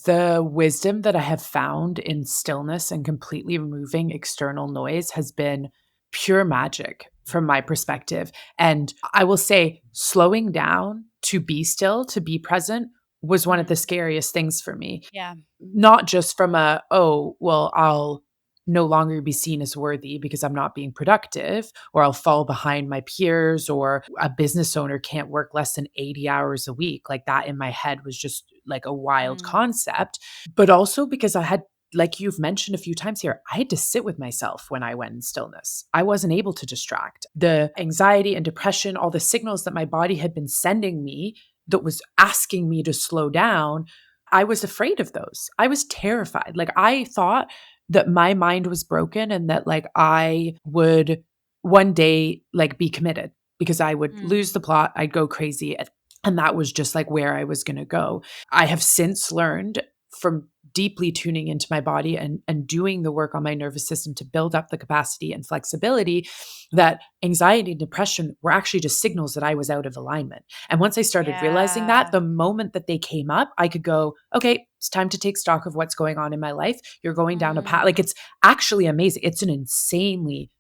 the wisdom that I have found in stillness and completely removing external noise has been pure magic from my perspective. And I will say, slowing down to be still, to be present, was one of the Mm, scariest things for me. yeah. Not just from a, oh, well, I'll no longer be seen as worthy because I'm not being productive, or I'll fall behind my peers, or a business owner can't work less than 80 hours a week. Like that in my head was just like a wild Mm, concept. But also because I had, like you've mentioned a few times here, I had to sit with myself when I went in stillness. I wasn't able to distract. The anxiety and depression, all the signals that my body had been sending me that was asking me to slow down, I was afraid of those. I was terrified. Like I thought that my mind was broken and that like I would one day like be committed because I would mm, lose the plot, I'd go crazy, and that was just like where I was going to go. I have since learned from deeply tuning into my body and doing the work on my nervous system to build up the capacity and flexibility that anxiety and depression were actually just signals that I was out of alignment. And once I started realizing that, yeah. the moment that they came up, I could go, okay, it's time to take stock of what's going on in my life. You're going down a path. Like Mm, it's actually amazing. It's an insanely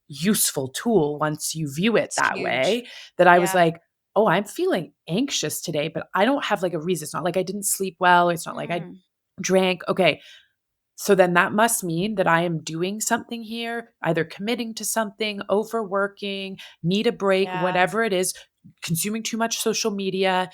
useful tool once you view it it's that huge. way, that I was Yeah. like, oh, I'm feeling anxious today, but I don't have like a reason. It's not like I didn't sleep well. It's not like I Mm, drank. Okay. So then that must mean that I am doing something here, either committing to something, overworking, need a break, yeah. whatever it is, consuming too much social media.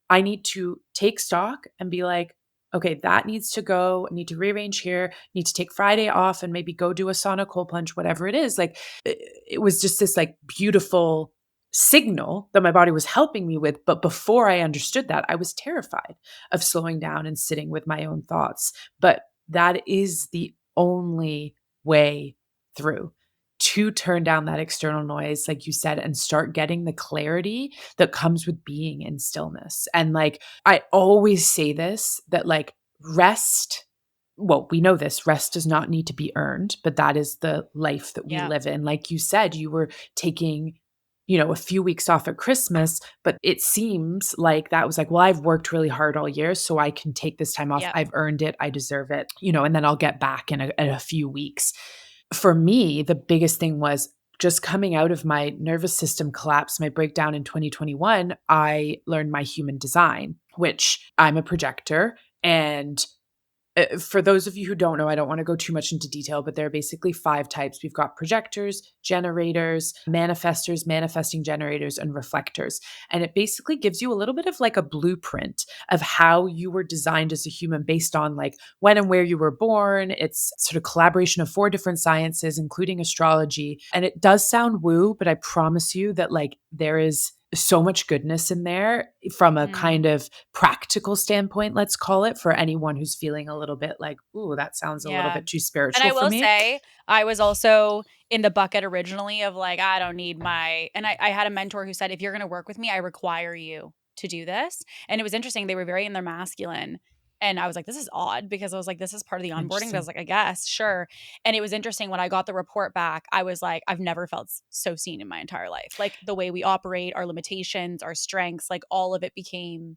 I need to take stock and be like, okay, that needs to go. I need to rearrange here. Need to take Friday off and maybe go do a sauna cold plunge, whatever it is. Like it was just this like beautiful signal that my body was helping me with. But before I understood that, I was terrified of slowing down and sitting with my own thoughts. But that is the only way through, to turn down that external noise, like you said, and start getting the clarity that comes with being in stillness. And like, I always say this, that like rest, well, we know this, rest does not need to be earned, but that is the life that we Yeah. live in. Like you said, you were taking, you know, a few weeks off at Christmas, but it seems like that was like, well, I've worked really hard all year, so I can take this time off. Yep. I've earned it. I deserve it, you know, and then I'll get back in a few weeks. For me, the biggest thing was just coming out of my nervous system collapse, my breakdown in 2021. I learned my human design, which I'm a projector. And for those of you who don't know, I don't want to go too much into detail, but there are basically 5 types. We've got projectors, generators, manifestors, manifesting generators, and reflectors. And it basically gives you a little bit of like a blueprint of how you were designed as a human based on like when and where you were born. It's sort of collaboration of 4 different sciences, including astrology. And it does sound woo, but I promise you that like there is so much goodness in there from a Mm, kind of practical standpoint, let's call it, for anyone who's feeling a little bit like, ooh, that sounds a little yeah. bit too And spiritual I for will me. say, I was also in the bucket originally of like, I don't need my, and I had a mentor who said, if you're going to work with me, I require you to do this. And it was interesting. They were very in their masculine. And I was like, this is odd because I was like, this is part of the onboarding. But I was Interesting. like, I guess, sure. And it was interesting when I got the report back, I was like, I've never felt so seen in my entire life. Like the way we operate, our limitations, our strengths, like all of it became,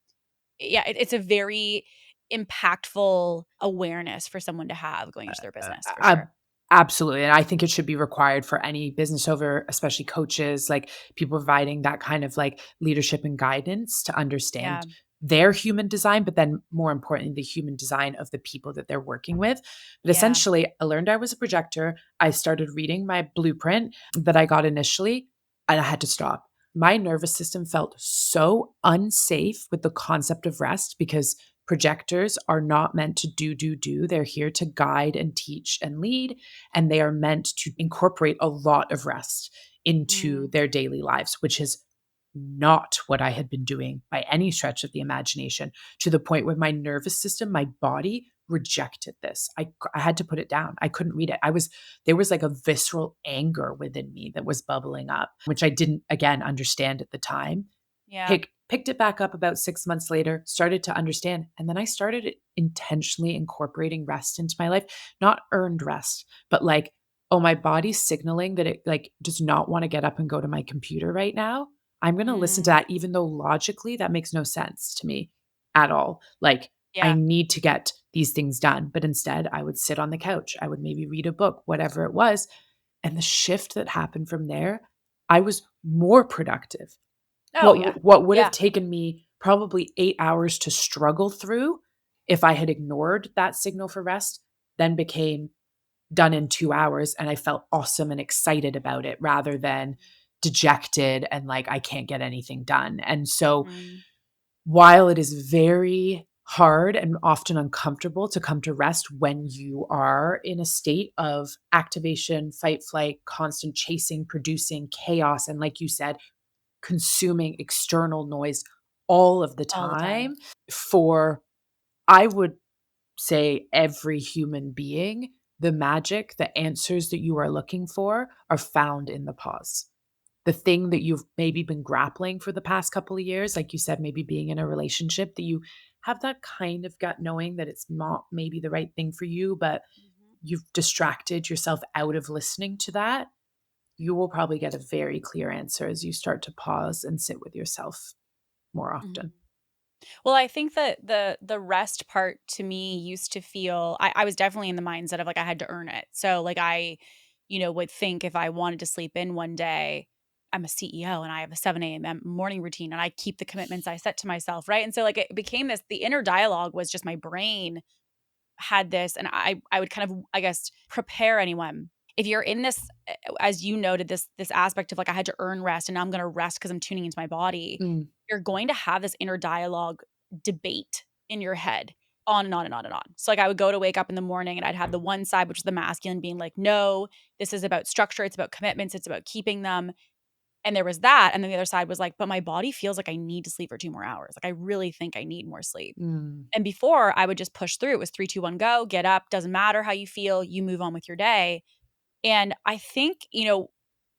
yeah, it's a very impactful awareness for someone to have going into their business for Uh, sure. Absolutely. And I think it should be required for any business owner, especially coaches, like people providing that kind of like leadership and guidance to Yeah. understand their human design, but then more importantly, the human design of the people that they're working with. But Yeah. essentially, I learned I was a projector. I started reading my blueprint that I got initially, and I had to stop. My nervous system felt so unsafe with the concept of rest because projectors are not meant to do. They're here to guide and teach and lead, and they are meant to incorporate a lot of rest into Mm. their daily lives, which is not what I had been doing by any stretch of the imagination, to the point where my nervous system, my body rejected this. I had to put it down. I couldn't read it. There was like a visceral anger within me that was bubbling up, which I didn't again understand at the time. Yeah. Picked it back up about 6 months later, started to understand, and then I started intentionally incorporating rest into my life, not earned rest, but like, "Oh, my body's signaling that it, like, does not wanna get up and go to my computer right now. I'm gonna listen to Mm. that," even though logically that makes no sense to me at all. Like, I Yeah. need to get these things done, but instead, I would sit on the couch, I would maybe read a book, whatever it was, and the shift that happened from there, I was more productive. Oh, yeah. What would have Yeah. taken me probably 8 hours to struggle through if I had ignored that signal for rest, then became done in 2 hours, and I felt awesome and excited about it rather than dejected and like, I can't get anything done. And so, Mm. while it is very hard and often uncomfortable to come to rest when you are in a state of activation, fight, flight, constant chasing, producing chaos, and like you said, consuming external noise all of the All the time. time for, I would say, every human being, the magic, the answers that you are looking for are found in the pause. The thing that you've maybe been grappling for the past couple of years, like you said, maybe being in a relationship that you have that kind of gut knowing that it's not maybe the right thing for you, but Mhm. you've distracted yourself out of listening to that. You will probably get a very clear answer as you start to pause and sit with yourself more Mhm. often. Well, I think that the rest part to me used to feel I was definitely in the mindset of, like, I had to earn it. So, like, would think if I wanted to sleep in one day, I'm a CEO and I have a 7 AM morning routine and I keep the commitments I set to myself, right? And so, like, it became this the inner dialogue was just my brain had this and I would kind of, I guess, prepare anyone. If you're in this, as you noted, this aspect of like I had to earn rest and now I'm gonna rest because I'm tuning into my body, Mm, you're going to have this inner dialogue debate in your head on and on and on and on. So like I would go to wake up in the morning and I'd have the one side, which is the masculine being like, no, this is about structure, it's about commitments, it's about keeping them. And there was that. And then the other side was like, but my body feels like I need to sleep for 2 more hours. Like I really think I need more sleep. mm, And before, I would just push through. It was 3, 2, 1, go, get up, doesn't matter how you feel, you move on with your day. And I think,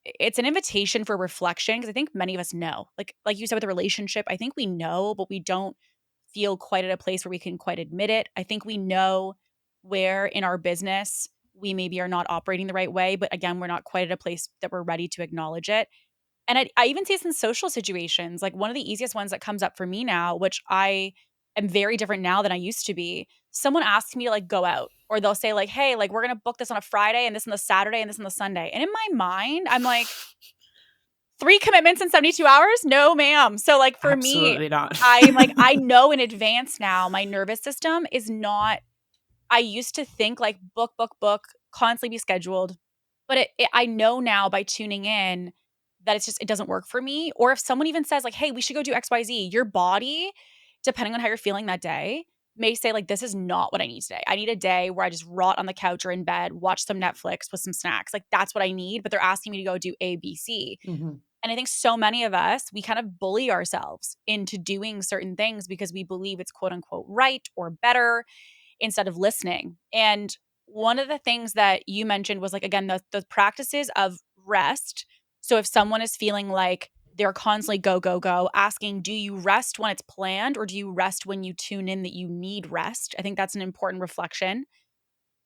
it's an invitation for reflection because I think many of us know. Like you said with the relationship, I think we know, but we don't feel quite at a place where we can quite admit it. I think we know where in our business we maybe are not operating the right way, but again, we're not quite at a place that we're ready to acknowledge it. And I even see this in social situations. Like one of the easiest ones that comes up for me now, which I am very different now than I used to be. Someone asks me to like go out, or they'll say like, "Hey, like we're gonna book this on a Friday, and this on the Saturday, and this on the Sunday." And in my mind, I'm like, three commitments in 72 hours? No, ma'am. So like for me, absolutely not. I'm like I know in advance now. My nervous system is not I used to think like book, book, book, constantly be scheduled. But I know now by tuning in that it doesn't work for me. Or if someone even says like, hey, we should go do XYZ, your body, depending on how you're feeling that day, may say like, this is not what I need today. I need a day where I just rot on the couch or in bed, watch some Netflix with some snacks. Like that's what I need. But they're asking me to go do A, B, C. Mhm, And I think so many of us, we kind of bully ourselves into doing certain things because we believe it's quote unquote right or better instead of listening. And one of the things that you mentioned was like again the practices of rest. So if someone is feeling like they're constantly go go go, asking do you rest when it's planned or do you rest when you tune in that you need rest? I think that's an important reflection.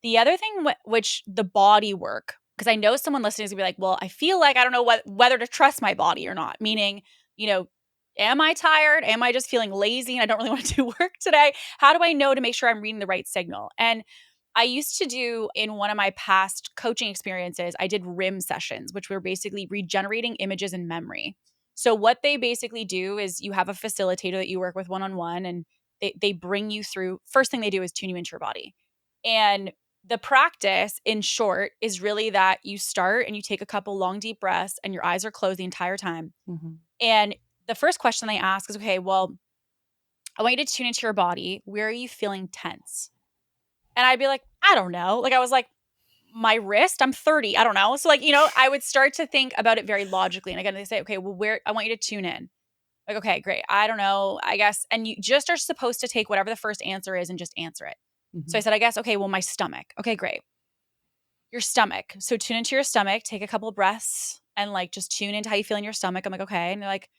The other thing which the body work, because I know someone listening is gonna be like, "Well, I feel like I don't know whether to trust my body or not." Meaning, you know, am I tired? Am I just feeling lazy and I don't really want to do work today? How do I know to make sure I'm reading the right signal? And I used to do in one of my past coaching experiences, I did RIM sessions, which were basically regenerating images in memory. So what they basically do is you have a facilitator that you work with one on one and they bring you through. First thing they do is tune you into your body. And the practice, in short, is really that you start and you take a couple long, deep breaths and your eyes are closed the entire time. mhm, And the first question they ask is, okay, well, I want you to tune into your body. Where are you feeling tense? And I'd be like, I don't know. Like, I was like, my wrist, I'm 30. I don't know. So, like, I would start to think about it very logically. And again, they say, okay, well, where I want you to tune in. Like, okay, great. I don't know. I guess. And you just are supposed to take whatever the first answer is and just answer it. So I mhm, said, I guess, okay, well, my stomach. Okay, great. Your stomach. So tune into your stomach, take a couple breaths and like just tune into how you feel in your stomach. I'm like, okay. And they're like,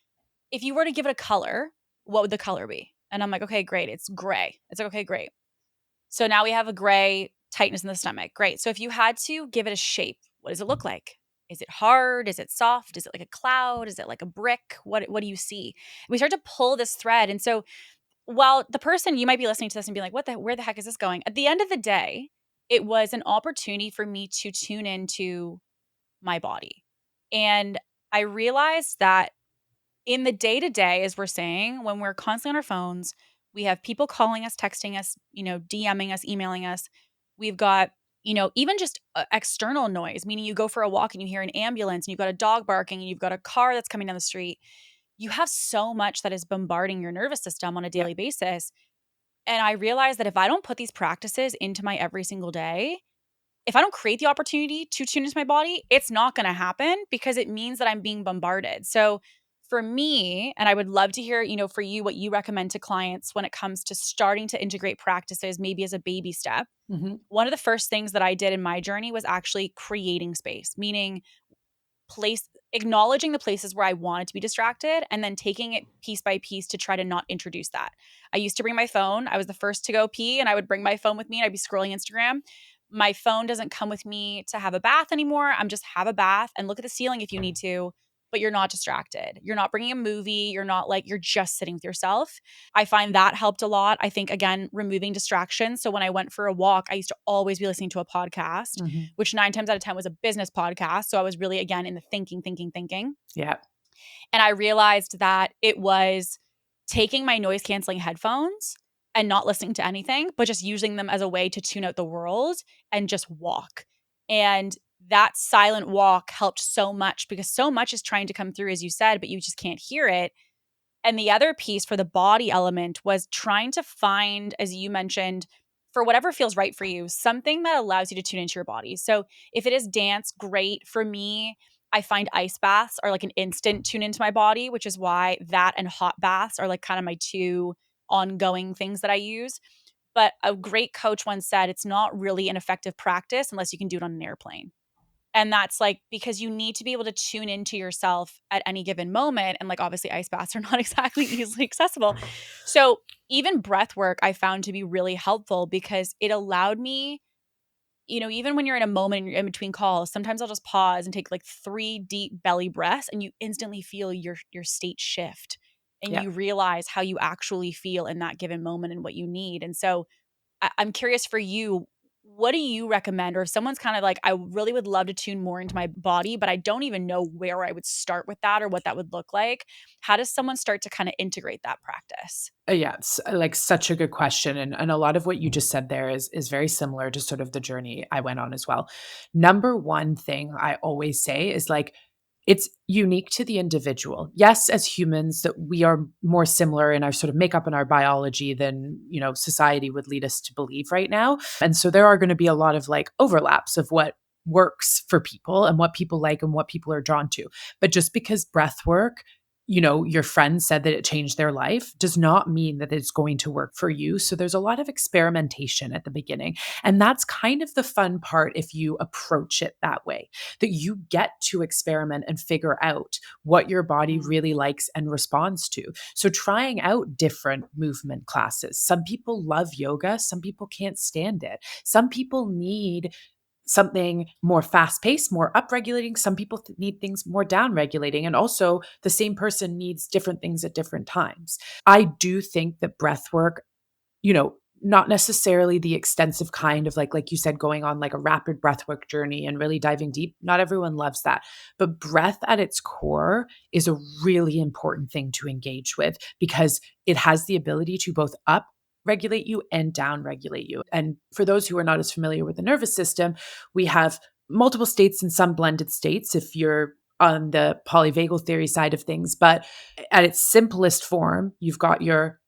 if you were to give it a color, what would the color be? And I'm like, okay, great. It's gray. It's like, okay, great. So now we have a gray tightness in the stomach. Great. So if you had to give it a shape, what does it look like? Is it hard? Is it soft? Is it like a cloud? Is it like a brick? What do you see? We start to pull this thread. And so while the person, you might be listening to this and be like, where the heck is this going? At the end of the day, it was an opportunity for me to tune into my body. And I realized that in the day to day, as we're saying, when we're constantly on our phones, we have people calling us, texting us, DMing us, emailing us. We've got, even just external noise, meaning you go for a walk and you hear an ambulance and you've got a dog barking and you've got a car that's coming down the street. You have so much that is bombarding your nervous system on a Yeah. daily basis. And I realized that if I don't put these practices into my every single day, if I don't create the opportunity to tune into my body, it's not going to happen because it means that I'm being bombarded. So for me, and I would love to hear, for you, what you recommend to clients when it comes to starting to integrate practices, maybe as a baby step. Mhm. One of the first things that I did in my journey was actually creating space, meaning acknowledging the places where I wanted to be distracted and then taking it piece by piece to try to not introduce that. I used to bring my phone. I was the first to go pee and I would bring my phone with me and I'd be scrolling Instagram. My phone doesn't come with me to have a bath anymore. I'm just have a bath and look at the ceiling if you need to, but you're not distracted. You're not bringing a movie. You're not like, you're just sitting with yourself. I find that helped a lot. I think, again, removing distractions. So when I went for a walk, I used to always be listening to a podcast, Mhm. which 9 times out of 10 was a business podcast. So I was really, again, in the thinking. Yeah. And I realized that it was taking my noise canceling headphones and not listening to anything, but just using them as a way to tune out the world and just walk. And that silent walk helped so much because so much is trying to come through, as you said, but you just can't hear it. And the other piece for the body element was trying to find, as you mentioned, for whatever feels right for you, something that allows you to tune into your body. So if it is dance, great. For me, I find ice baths are like an instant tune into my body, which is why that and hot baths are like kind of my two ongoing things that I use. But a great coach once said it's not really an effective practice unless you can do it on an airplane. And that's like because you need to be able to tune into yourself at any given moment. And like obviously ice baths are not exactly easily accessible. So even breath work I found to be really helpful because it allowed me, even when you're in a moment in between calls, sometimes I'll just pause and take like 3 deep belly breaths and you instantly feel your state shift and Yeah. you realize how you actually feel in that given moment and what you need. And so I'm curious for you, what do you recommend? Or if someone's kind of like, I really would love to tune more into my body, but I don't even know where I would start with that or what that would look like. How does someone start to kind of integrate that practice? Yeah, it's like such a good question, and a lot of what you just said there is very similar to sort of the journey I went on as well. Number one thing I always say is like it's unique to the individual. Yes, as humans, that we are more similar in our sort of makeup and our biology than society would lead us to believe right now, and so there are going to be a lot of like overlaps of what works for people and what people like and what people are drawn to. But just because breath work your friend said that it changed their life does not mean that it's going to work for you. So there's a lot of experimentation at the beginning. And that's kind of the fun part if you approach it that way, that you get to experiment and figure out what your body Mm, really likes and responds to. So trying out different movement classes. Some people love yoga, some people can't stand it. Some people need something more fast paced, more upregulating. Some people need things more down regulating. And also, the same person needs different things at different times. I do think that breath work, not necessarily the extensive kind of like you said, going on like a rapid breathwork journey and really diving deep. Not everyone loves that. But breath at its core is a really important thing to engage with because it has the ability to both up regulate you and down regulate you. And for those who are not as familiar with the nervous system, we have multiple states and some blended states if you're on the polyvagal theory side of things. But at its simplest form, you've got your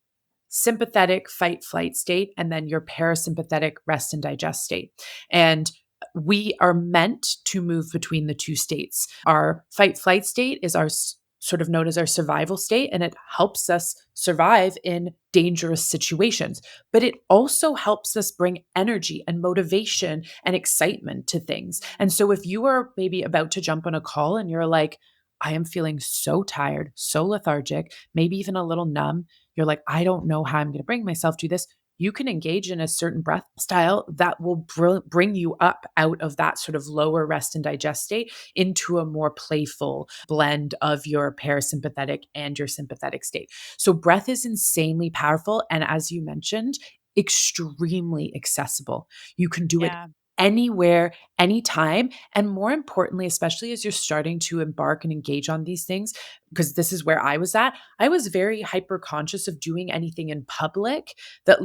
sympathetic fight flight state and then your parasympathetic rest and digest state. And we are meant to move between the two states. Our fight flight state is our sort of known as our survival state, and it helps us survive in dangerous situations. But it also helps us bring energy and motivation and excitement to things. And so if you are maybe about to jump on a call and you're like, I am feeling so tired, so lethargic, maybe even a little numb. You're like, I don't know how I'm going to bring myself to this. You can engage in a certain breath style that will bring you up out of that sort of lower rest and digest state into a more playful blend of your parasympathetic and your sympathetic state. So, breath is insanely powerful. And as you mentioned, extremely accessible. You can do it Yeah. anywhere, anytime. And more importantly, especially as you're starting to embark and engage on these things, because this is where I was at, I was very hyper conscious of doing anything in public that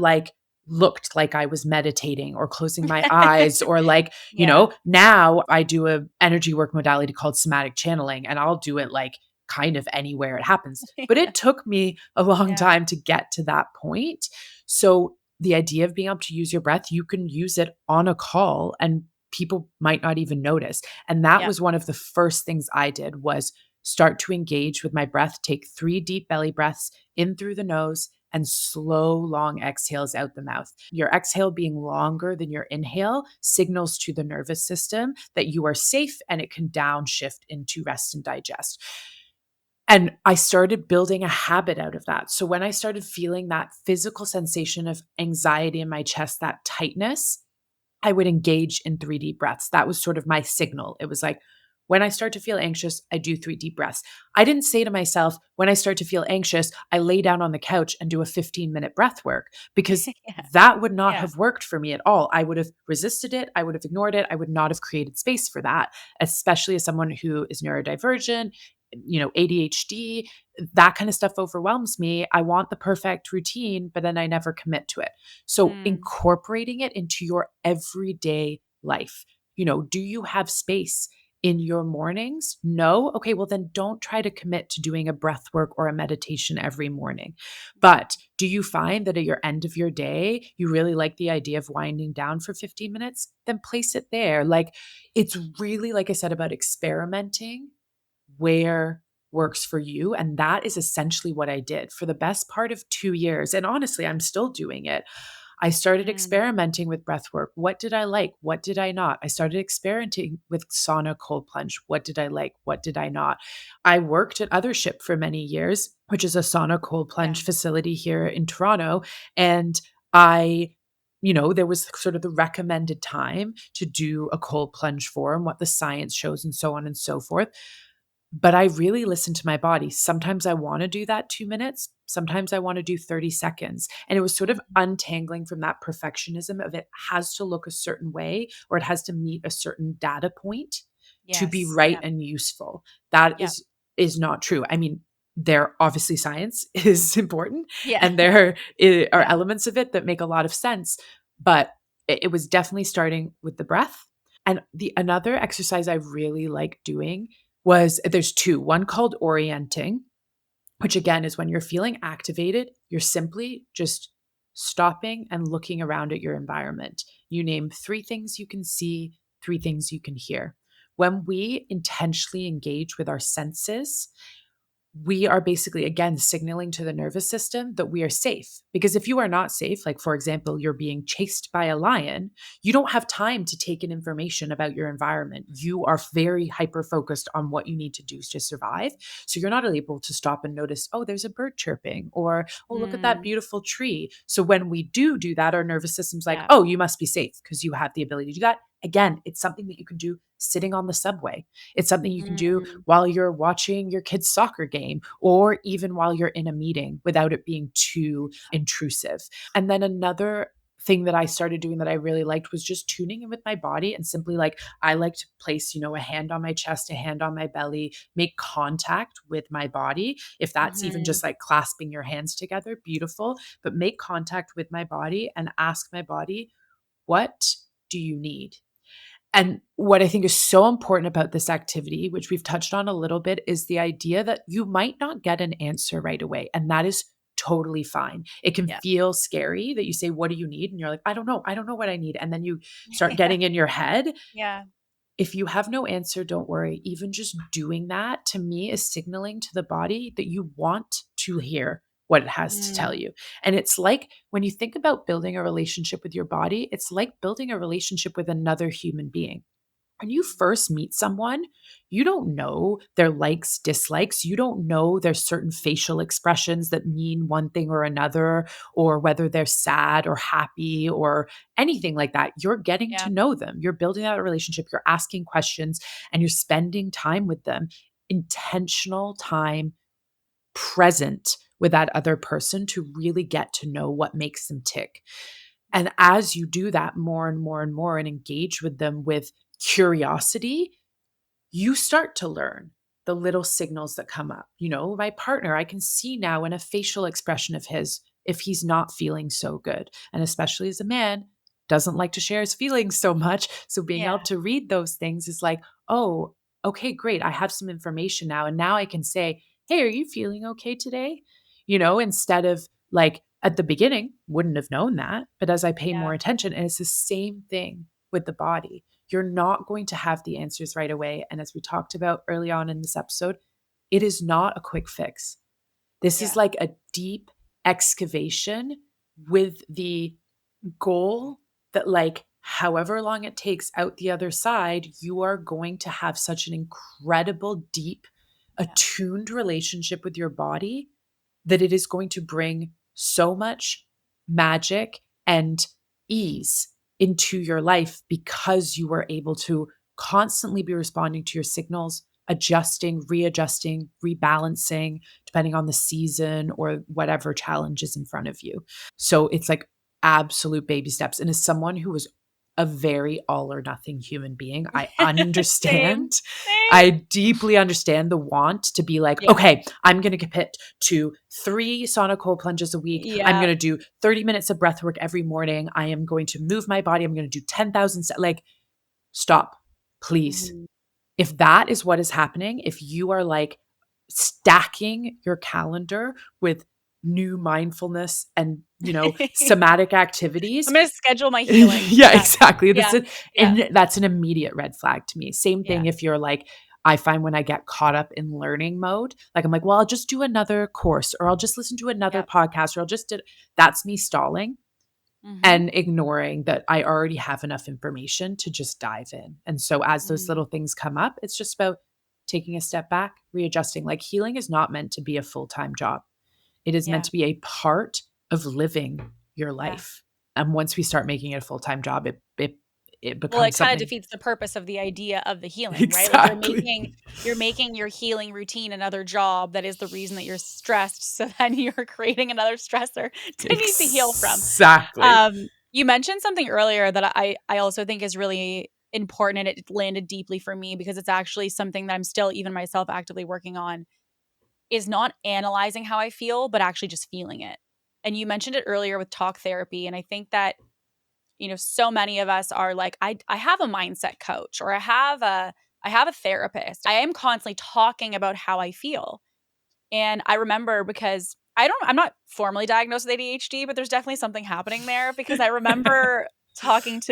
looked like I was meditating or closing my eyes or Yeah. now I do a energy work modality called somatic channeling and I'll do it kind of anywhere it happens. But Yeah. it took me a long Yeah. time to get to that point. So the idea of being able to use your breath, you can use it on a call and people might not even notice. And that Yeah. was one of the first things I did was start to engage with my breath, take 3 deep belly breaths in through the nose and slow long exhales out the mouth. Your exhale being longer than your inhale signals to the nervous system that you are safe and it can downshift into rest and digest. And I started building a habit out of that. So when I started feeling that physical sensation of anxiety in my chest, that tightness, I would engage in 3 deep breaths. That was sort of my signal. It was like, when I start to feel anxious, I do 3 deep breaths. I didn't say to myself, when I start to feel anxious, I lay down on the couch and do a 15-minute breath work because Yeah. that would not Yeah. have worked for me at all. I would have resisted it. I would have ignored it. I would not have created space for that, especially as someone who is neurodivergent, ADHD, that kind of stuff overwhelms me. I want the perfect routine, but then I never commit to it. So Mm. incorporating it into your everyday life. Do you have space in your mornings? No? Okay, well then don't try to commit to doing a breath work or a meditation every morning. But do you find that at your end of your day, you really like the idea of winding down for 15 minutes? Then place it there. It's really, like I said, about experimenting where works for you. And that is essentially what I did for the best part of 2 years. And honestly, I'm still doing it. I started Mm. experimenting with breath work. What did I like? What did I not? I started experimenting with sauna cold plunge. What did I like? What did I not? I worked at Othership for many years, which is a sauna cold Yeah. plunge facility here in Toronto. And there was sort of the recommended time to do a cold plunge for and what the science shows and so on and so forth. But I really listen to my body. Sometimes I wanna do that 2 minutes, sometimes I wanna do 30 seconds, and it was sort of Mhm. untangling from that perfectionism of it has to look a certain way or it has to meet a certain data point to be Yes. right Yeah. and useful. That Yeah. is not true. I mean, there obviously science is important, Yeah. and there are Yeah. elements of it that make a lot of sense, but it was definitely starting with the breath. And the another exercise I really like doing there's 2, one called orienting, which again is when you're feeling activated, you're simply just stopping and looking around at your environment. You name 3 things you can see, 3 things you can hear. When we intentionally engage with our senses, we are basically again signaling to the nervous system that we are safe. Because if you are not safe, like for example, you're being chased by a lion, you don't have time to take in information about your environment. You are very hyper focused on what you need to do to survive. So you're not able to stop and notice, oh, there's a bird chirping, or oh, look at that Mm. beautiful tree. So when we do that, our nervous system's like, Yeah. oh, you must be safe because you have the ability to do that. Again, it's something that you can do sitting on the subway. It's something you can do Mm. while you're watching your kid's soccer game or even while you're in a meeting without it being too intrusive. And then another thing that I started doing that I really liked was just tuning in with my body and simply I like to place, a hand on my chest, a hand on my belly, make contact with my body. If that's even Mhm. just like clasping your hands together, beautiful, but make contact with my body and ask my body, what do you need? And what I think is so important about this activity, which we've touched on a little bit, is the idea that you might not get an answer right away. And that is totally fine. It can Yeah. feel scary that you say, what do you need? And you're like, I don't know. I don't know what I need. And then you start Yeah. getting in your head. Yeah. If you have no answer, don't worry. Even just doing that to me is signaling to the body that you want to hear what it has to tell Mm. you. And it's like when you think about building a relationship with your body, it's like building a relationship with another human being. when you first meet someone, you don't know their likes, dislikes. You don't know there's certain facial expressions that mean one thing or another, or whether they're sad or happy or anything like that. You're getting Yeah. to know them. You're building out a relationship. You're asking questions and you're spending time with them, intentional time present with that other person to really get to know what makes them tick. And as you do that more and more and more and engage with them with curiosity, you start to learn the little signals that come up. My partner, I can see now in a facial expression of his if he's not feeling so good. And especially as a man, doesn't like to share his feelings so much. So being Yeah. able to read those things is like, oh, okay, great. I have some information now. And now I can say, hey, are you feeling okay today? Instead of like at the beginning, wouldn't have known that. But as I pay more Yeah. attention, and it's the same thing with the body. You're not going to have the answers right away. And as we talked about early on in this episode, it is not a quick fix. This is Yeah. like a deep excavation with the goal that, like, however long it takes out the other side, you are going to have such an incredible, deep, Yeah. attuned relationship with your body that it is going to bring so much magic and ease into your life because you are able to constantly be responding to your signals, adjusting, readjusting, rebalancing, depending on the season or whatever challenge is in front of you. So it's like absolute baby steps. And as someone who was a very all or nothing human being, I Same. understand. Same. I deeply understand the want to be like, Yeah. okay, I'm going to commit to 3 sauna cold plunges a week. I'm Yeah. going to do 30 minutes of breath work every morning. I am going to move my body. I'm going to do 10,000 like, stop, please. Mhm. If that is what is happening, if you are like stacking your calendar with new mindfulness and, somatic activities. I'm gonna schedule my healing. Yeah, Yeah. exactly. Yeah. Yeah. And that's an immediate red flag to me. Same Yeah. thing if you're like, I find when I get caught up in learning mode, like I'm like, well, I'll just do another course or I'll just listen to another Yeah. podcast or I'll just do, that's me stalling Mhm. and ignoring that I already have enough information to just dive in. And so as those Mm. little things come up, it's just about taking a step back, readjusting. Like healing is not meant to be a full-time job. It is meant Yeah. to be a part of living your Yeah. life. And once we start making it a full-time job, it Well, it becomes kinda something. defeats the purpose of the idea of the healing, right? Like, Exactly. you're making your healing routine another job that is the reason that you're stressed, so then you're creating another stressor that needs to heal from. Exactly. You mentioned something earlier that I also think is really important, and it landed deeply for me because it's actually something that I'm still even myself actively working on, is not analyzing how I feel, but actually just feeling it. And you mentioned it earlier with talk therapy, and I think that so many of us are like, I have a mindset coach or I have a therapist. I am constantly talking about how I feel. And I remember because I'm not formally diagnosed with ADHD, but there's definitely something happening there because I remember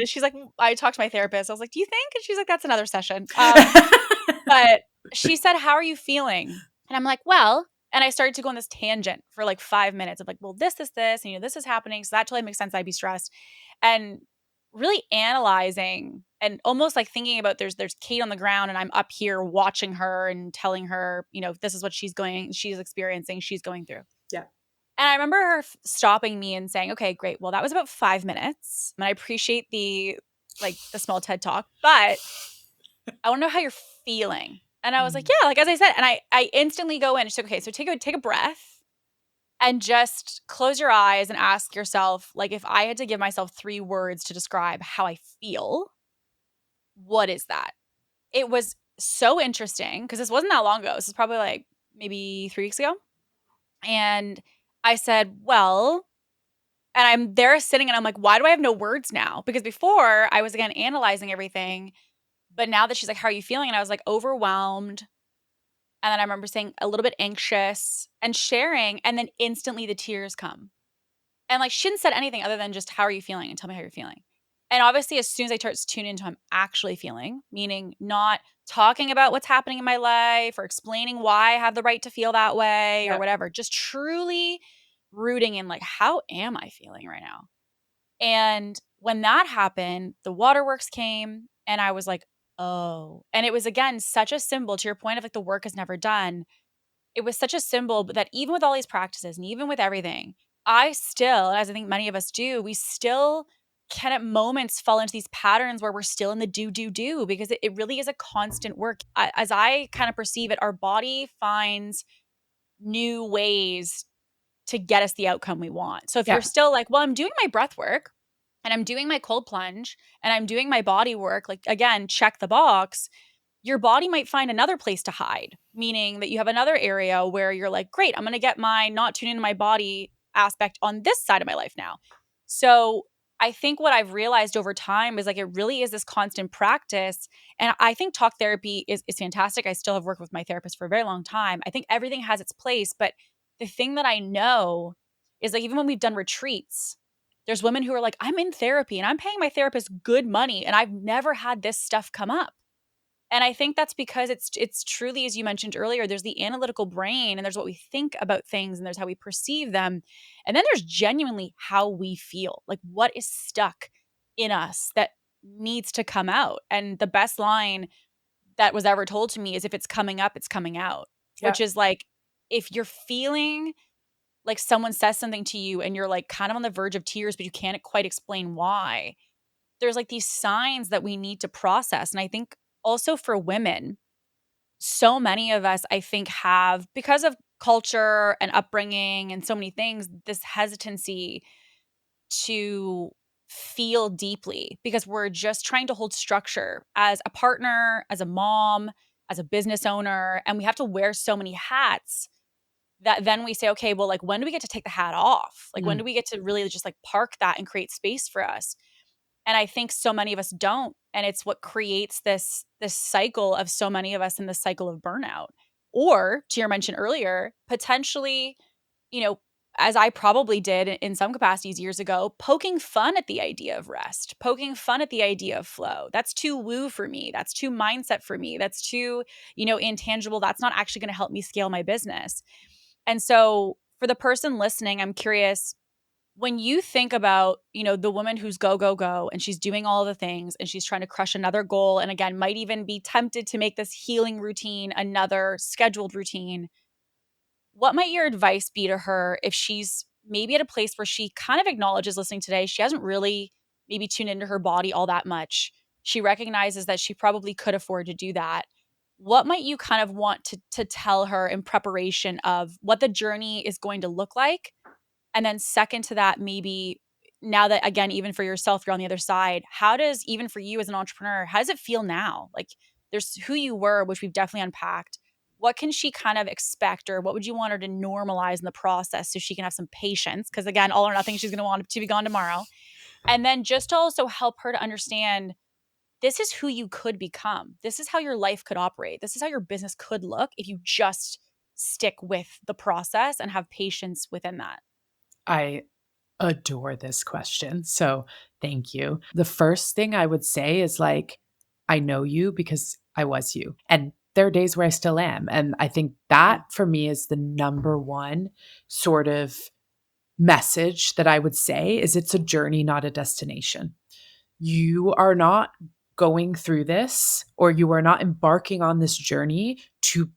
she's like, I talked to my therapist. I was like, do you think? And she's like, that's another session. But she said, how are you feeling? And I'm like, well, and I started to go on this tangent for like 5 minutes of like, well, this, and this is happening. So that totally makes sense. I'd be stressed. And really analyzing and almost like thinking about there's Kate on the ground and I'm up here watching her and telling her, this is what she's experiencing, she's going through. Yeah. And I remember her stopping me and saying, okay, great. Well, that was about 5 minutes. And I appreciate the small TED talk, but I want to know how you're feeling. And I was like, Mm. yeah, like as I said, and I instantly go in. She's like, okay, so take a breath and just close your eyes and ask yourself, like, if I had to give myself 3 words to describe how I feel, what is that? It was so interesting because this wasn't that long ago. This is probably like maybe 3 weeks ago. And I said, well, and I'm there sitting and I'm like, why do I have no words now? Because before I was again analyzing everything. But now that she's like, how are you feeling? And I was like, overwhelmed. And then I remember saying a little bit anxious and sharing. And then instantly the tears come. And like, she hadn't said anything other than just, how are you feeling? And tell me how you're feeling. And obviously, as soon as I start to tune into how I'm actually feeling, meaning not talking about what's happening in my life or explaining why I have the right to feel that way or Yep. whatever, just truly rooting in like, how am I feeling right now? And when that happened, the waterworks came and I was like, Oh, and it was again such a symbol to your point of like the work is never done. It was such a symbol that even with all these practices and even with everything, I still, as I think many of us do, we still can at moments fall into these patterns where we're still in the do because it really is a constant work. As I kind of perceive it, our body finds new ways to get us the outcome we want. So if you're Yeah. still like, well, I'm doing my breath work and I'm doing my cold plunge and I'm doing my body work, like again, check the box, your body might find another place to hide, meaning that you have another area where you're like, great, I'm going to get my not tuning into my body aspect on this side of my life now. So I think what I've realized over time is like it really is this constant practice. And I think talk therapy is fantastic. I still have worked with my therapist for a very long time. I think everything has its place. But the thing that I know is like even when we've done retreats, there's women who are like, I'm in therapy and I'm paying my therapist good money and I've never had this stuff come up. And I think that's because it's truly, as you mentioned earlier, there's the analytical brain and there's what we think about things and there's how we perceive them. And then there's genuinely how we feel, like what is stuck in us that needs to come out. And the best line that was ever told to me is if it's coming up, it's coming out, Yeah. which is like if you're feeling like someone says something to you and you're like kind of on the verge of tears, but you can't quite explain why, there's like these signs that we need to process. And I think also for women, so many of us, I think, have, because of culture and upbringing and so many things, this hesitancy to feel deeply because we're just trying to hold structure as a partner, as a mom, as a business owner. And we have to wear so many hats that then we say, okay, well, like, when do we get to take the hat off? Like, when do Mm. we get to really just like park that and create space for us? And I think so many of us don't, and it's what creates this cycle of so many of us in the cycle of burnout. Or to your mention earlier, potentially, you know, as I probably did in some capacities years ago, poking fun at the idea of rest, poking fun at the idea of flow. That's too woo for me. That's too mindset for me. That's too, intangible. That's not actually going to help me scale my business. And so for the person listening, I'm curious, when you think about, the woman who's go, go, go, and she's doing all the things and she's trying to crush another goal, and again, might even be tempted to make this healing routine another scheduled routine, what might your advice be to her if she's maybe at a place where she kind of acknowledges listening today, she hasn't really maybe tuned into her body all that much. She recognizes that she probably could afford to do that. What might you kind of want to tell her in preparation of what the journey is going to look like? And then second to that, maybe now that again, even for yourself, you're on the other side, how does even for you as an entrepreneur, how does it feel now? Like there's who you were, which we've definitely unpacked. What can she kind of expect or what would you want her to normalize in the process so she can have some patience? Because again, all or nothing, she's going to want to be gone tomorrow. And then just to also help her to understand this is who you could become. This is how your life could operate. This is how your business could look if you just stick with the process and have patience within that. I adore this question. So thank you. The first thing I would say is like, I know you because I was you. And there are days where I still am. And I think Yeah. that for me is the number one sort of message that I would say is it's a journey, not a destination. You are not going through this or you are not embarking on this journey to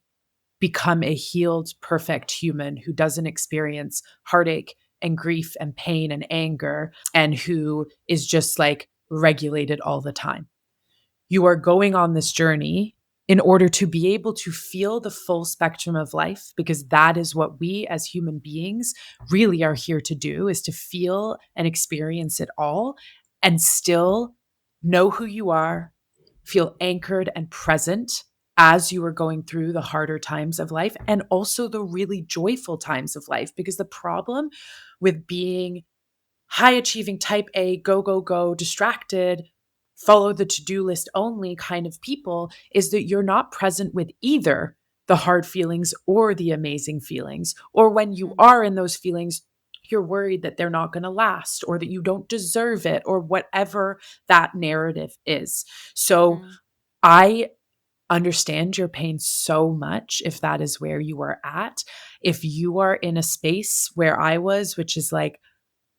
become a healed, perfect human who doesn't experience heartache and grief and pain and anger and who is just like regulated all the time. You are going on this journey in order to be able to feel the full spectrum of life because that is what we as human beings really are here to do is to feel and experience it all and still know who you are, feel anchored and present as you are going through the harder times of life and also the really joyful times of life because the problem with being high achieving type A, go, go, go, distracted, follow the to do list only kind of people is that you're not present with either the hard feelings or the amazing feelings. Or when you Mhm. are in those feelings, you're worried that they're not going to last or that you don't deserve it or whatever that narrative is. So Mm. I understand your pain so much if that is where you are at. If you are in a space where I was, which is like,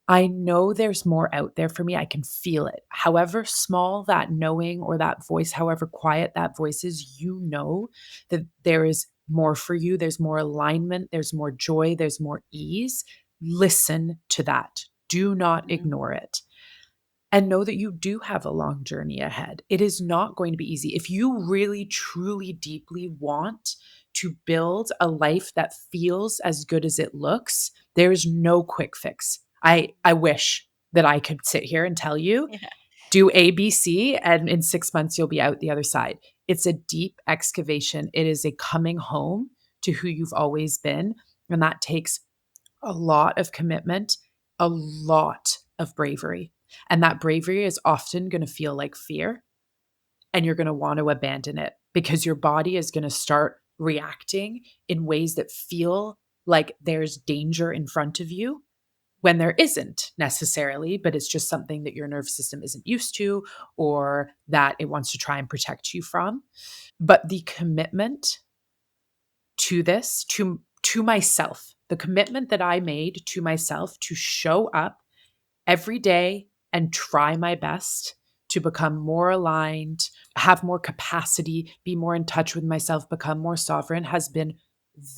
I know there's more out there for me. I can feel it. However small that knowing or that voice, however quiet that voice is, you know that there is more for you. There's more alignment. There's more joy. There's more ease. Listen to that. Do not Mm. ignore it. And know that you do have a long journey ahead. It is not going to be easy. If you really, truly, deeply want to build a life that feels as good as it looks, there is no quick fix. I wish that I could sit here and tell you, Yeah. do ABC, and in 6 months, you'll be out the other side. It's a deep excavation. It is a coming home to who you've always been. And that takes a lot of commitment, a lot of bravery. And that bravery is often going to feel like fear, and you're going to want to abandon it because your body is going to start reacting in ways that feel like there's danger in front of you when there isn't necessarily, but it's just something that your nervous system isn't used to or that it wants to try and protect you from. But the commitment to this, to myself, the commitment that I made to myself to show up every day and try my best to become more aligned, have more capacity, be more in touch with myself, become more sovereign has been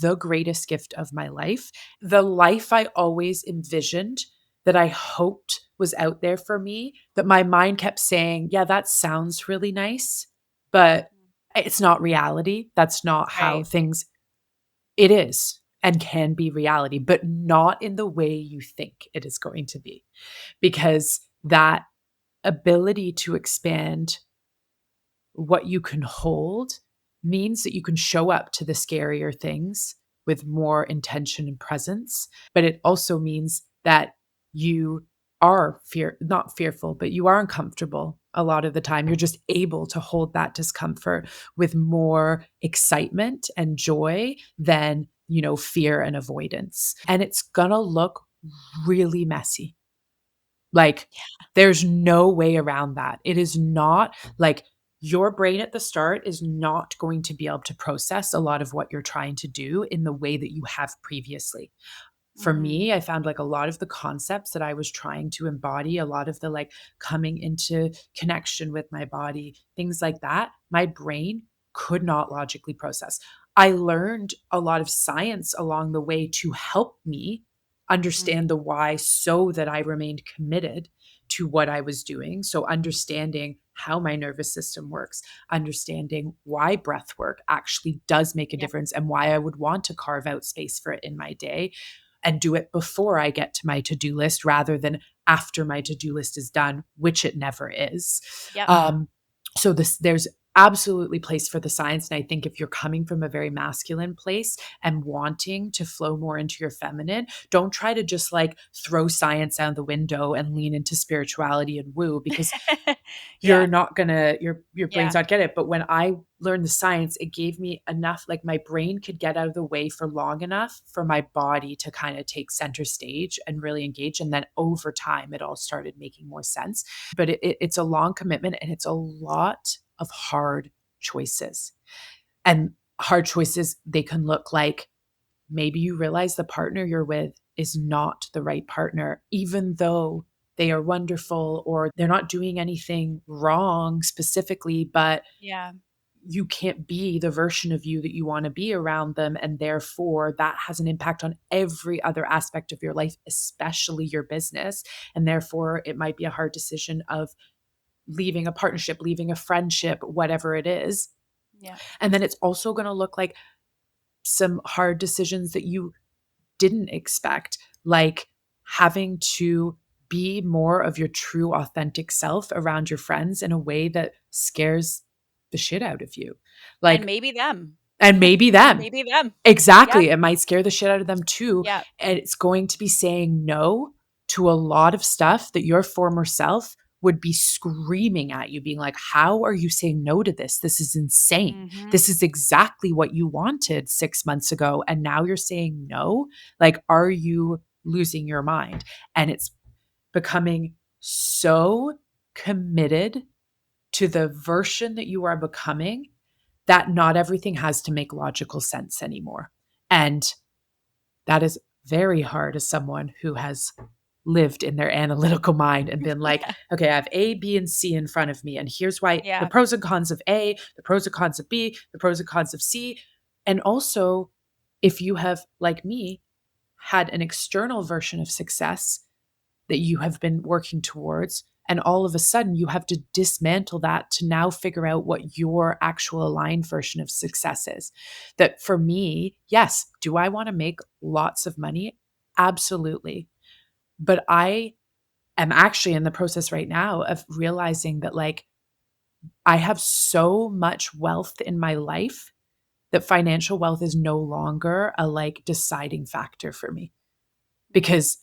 the greatest gift of my life. The life I always envisioned, that I hoped was out there for me, that my mind kept saying, yeah, that sounds really nice, but it's not reality. That's not how Right. things it is and can be reality, but not in the way you think it is going to be, because that ability to expand what you can hold means that you can show up to the scarier things with more intention and presence. But it also means that you are not fearful, but you are uncomfortable a lot of the time. You're just able to hold that discomfort with more excitement and joy than, fear and avoidance. And it's gonna look really messy. Like, there's no way around that. It is not like your brain at the start is not going to be able to process a lot of what you're trying to do in the way that you have previously. For Mhm. me, I found like a lot of the concepts that I was trying to embody, a lot of the like coming into connection with my body, things like that, my brain could not logically process. I learned a lot of science along the way to help me Mhm. understand the why so that I remained committed to what I was doing. So, understanding how my nervous system works, understanding why breath work actually does make a Yep. difference and why I would want to carve out space for it in my day and do it before I get to my to-do list rather than after my to-do list is done, which it never is. Yep. So there's absolutely place for the science. And I think if you're coming from a very masculine place and wanting to flow more into your feminine, don't try to just like throw science out the window and lean into spirituality and woo, because you're Yeah. not gonna your brain's Yeah. not get it. But when I learned the science, it gave me enough, like my brain could get out of the way for long enough for my body to kind of take center stage and really engage. And then over time, it all started making more sense. But it's a long commitment and it's a lot of hard choices. And hard choices, they can look like maybe you realize the partner you're with is not the right partner, even though they are wonderful or they're not doing anything wrong specifically, but Yeah. you can't be the version of you that you want to be around them. And therefore, that has an impact on every other aspect of your life, especially your business. And therefore, it might be a hard decision of leaving a partnership, leaving a friendship, whatever it is. Yeah. And then it's also going to look like some hard decisions that you didn't expect, like having to be more of your true authentic self around your friends in a way that scares the shit out of you. And Like, maybe them. and maybe And them. maybe them. Yeah. Exactly. It might scare the shit out of them too. Yeah. And it's going to be saying no to a lot of stuff that your former self would be screaming at you, being like, how are you saying no to this? This is insane. Mhm. This is exactly what you wanted 6 months ago. And now you're saying no. Like, are you losing your mind? And it's becoming so committed to the version that you are becoming that not everything has to make logical sense anymore. And that is very hard as someone who has lived in their analytical mind and been like, Yeah. okay, I have A, B, and C in front of me. And here's why the Yeah. pros and cons of A, the pros and cons of B, the pros and cons of C. And also, if you have, like me, had an external version of success that you have been working towards, and all of a sudden you have to dismantle that to now figure out what your actual aligned version of success is. That for me, yes, do I want to make lots of money? Absolutely. But I am actually in the process right now of realizing that, like, I have so much wealth in my life that financial wealth is no longer a like deciding factor for me, because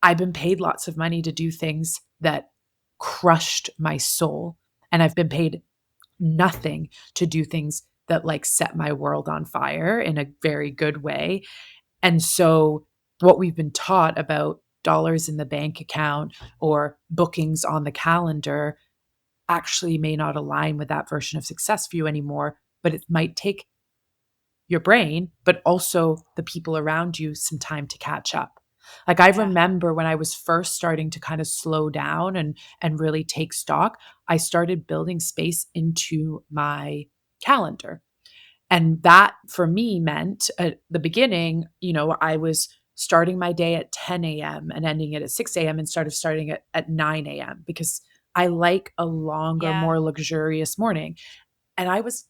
I've been paid lots of money to do things that crushed my soul. And I've been paid nothing to do things that like set my world on fire in a very good way. And so, what we've been taught about dollars in the bank account or bookings on the calendar actually may not align with that version of success for you anymore. But it might take your brain, but also the people around you some time to catch up. Like I Yeah. remember when I was first starting to kind of slow down and really take stock, I started building space into my calendar. And that for me meant at the beginning, I was starting my day at 10 a.m. and ending it at 6 a.m. instead of starting at 9 a.m. because I like a longer, Yeah. more luxurious morning. And I was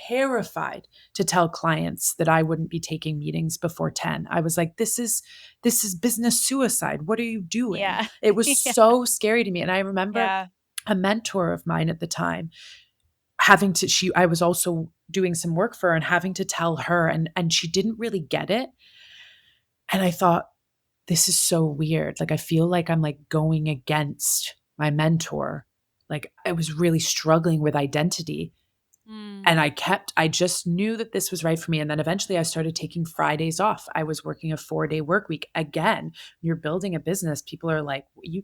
terrified to tell clients that I wouldn't be taking meetings before 10. I was like, this is business suicide. What are you doing? Yeah. It was Yeah. so scary to me. And I remember Yeah. a mentor of mine at the time having to she I was also doing some work for her and having to tell her, and she didn't really get it. And I thought, this is so weird. Like I feel like I'm like going against my mentor. Like I was really struggling with identity. Mm. And I just knew that this was right for me. And then eventually I started taking Fridays off. I was working a 4-day work week. Again, you're building a business. People are like, you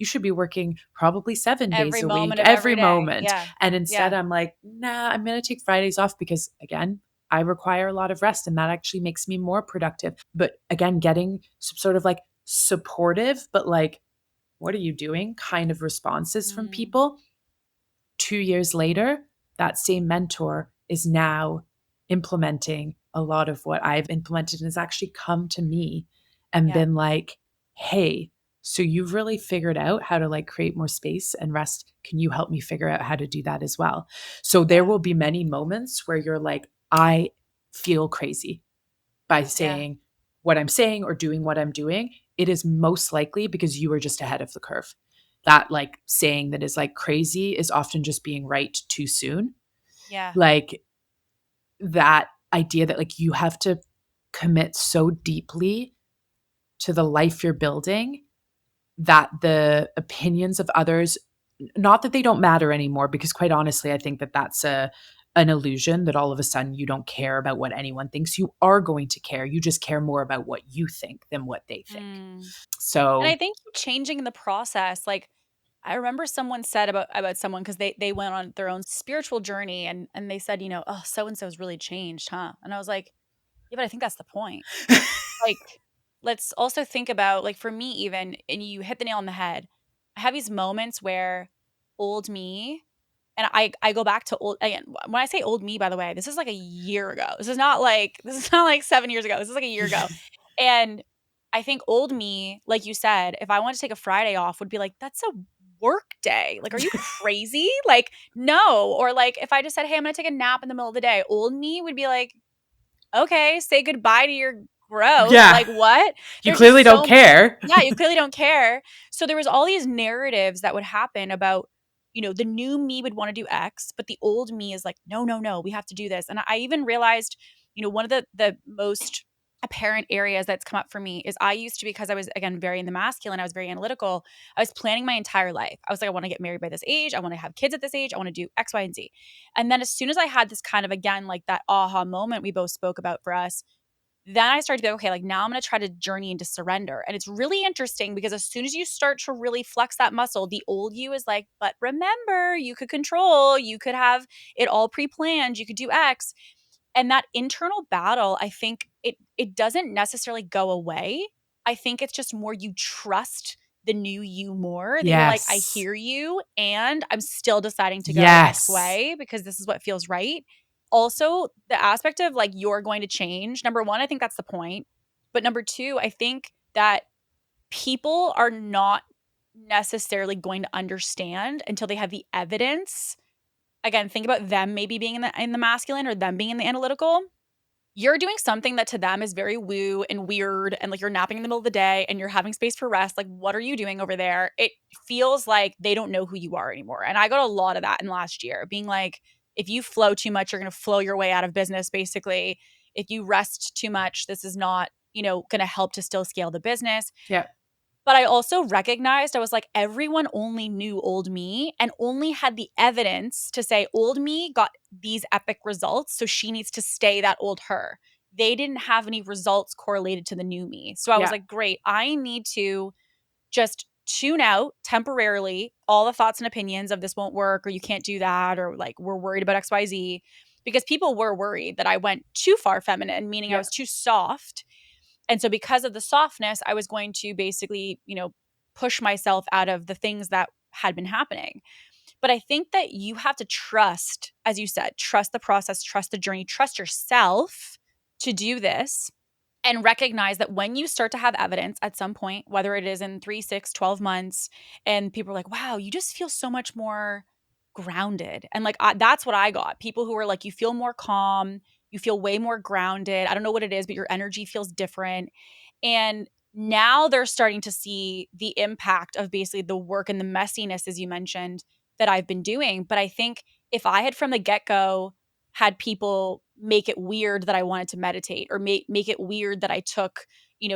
should be working probably 7 days Every a week, moment of every every day. moment. Yeah. And instead Yeah. I'm like, nah, I'm going to take Fridays off because again, I require a lot of rest and that actually makes me more productive. But again, getting some sort of like supportive, but like, what are you doing kind of responses from Mm. people. 2 years later, that same mentor is now implementing a lot of what I've implemented and has actually come to me and Yeah. been like, hey, so you've really figured out how to like create more space and rest. Can you help me figure out how to do that as well? So there Yeah. will be many moments where you're like, I feel crazy by Yeah. saying what I'm saying or doing what I'm doing. It is most likely because you are just ahead of the curve. That like saying that is like crazy is often just being right too soon. Yeah. Like that idea that like you have to commit so deeply to the life you're building that the opinions of others, not that they don't matter anymore, because quite honestly, I think that that's an illusion that all of a sudden you don't care about what anyone thinks. You are going to care. You just care more about what you think than what they think. Mm. And I So, think changing the process, like I remember someone said about someone because they went on their own spiritual journey and they said, oh, so and so's really changed, huh? And I was like, yeah, but I think that's the point. Like, let's also think about like for me even, and you hit the nail on the head. I have these moments where old me, and I go back to old again. When I say old me, by the way, this is like a year ago. This is not like 7 years ago. This is like a year ago. And I think old me, like you said, if I wanted to take a Friday off, would be like, that's a work day. Like, are you crazy? Like, no. Or like if I just said, hey, I'm gonna take a nap in the middle of the day, old me would be like, okay, say goodbye to your growth. yeah, Like, what? you There's clearly just don't so care. yeah, you clearly don't care. So there was all these narratives that would happen about, the new me would wanna do X, but the old me is like, "No, no, no, we have to do this." And I even realized, one of the most apparent areas that's come up for me is I used to, because I was, again, very in the masculine, I was very analytical, I was planning my entire life. I was like, "I wanna get married by this age, I wanna have kids at this age, I wanna do X, Y, and Z." And then as soon as I had this kind of, again, like that aha moment we both spoke about for us, then I started to be like, okay, like now I'm going to try to journey into surrender. And it's really interesting because as soon as you start to really flex that muscle, the old you is like, but remember, you could control, you could have it all pre-planned, you could do X. And that internal battle, I think it doesn't necessarily go away. I think it's just more you trust the new you more, that you're like, I Yes. hear you, and I'm still deciding to go X Yes. way because this is what feels right. Also, the aspect of like you're going to change. Number one, I think that's the point. But number two, I think that people are not necessarily going to understand until they have the evidence. Again, think about them maybe being in the masculine or them being in the analytical. You're doing something that to them is very woo and weird, and like you're napping in the middle of the day and you're having space for rest. Like, what are you doing over there? It feels like they don't know who you are anymore. And I got a lot of that in last year, being like, if you flow too much, you're going to flow your way out of business, basically. If you rest too much, this is not, going to help to still scale the business. Yeah. But I also recognized, I was like, everyone only knew old me and only had the evidence to say old me got these epic results, so she needs to stay that old her. They didn't have any results correlated to the new me. So I was Yeah. like, great, I need to just tune out temporarily all the thoughts and opinions of this won't work or you can't do that or like we're worried about XYZ, because people were worried that I went too far feminine, meaning I Yeah. was too soft. And so because of the softness, I was going to basically, push myself out of the things that had been happening. But I think that you have to trust, as you said, trust the process, trust the journey, trust yourself to do this, and recognize that when you start to have evidence at some point, whether it is in 3, 6, 12 months, and people are like, wow, you just feel so much more grounded. And like, that's what I got. People who are like, you feel more calm, you feel way more grounded. I don't know what it is, but your energy feels different. And now they're starting to see the impact of basically the work and the messiness, as you mentioned, that I've been doing. But I think if I had from the get go had people make it weird that I wanted to meditate, or make it weird that I took,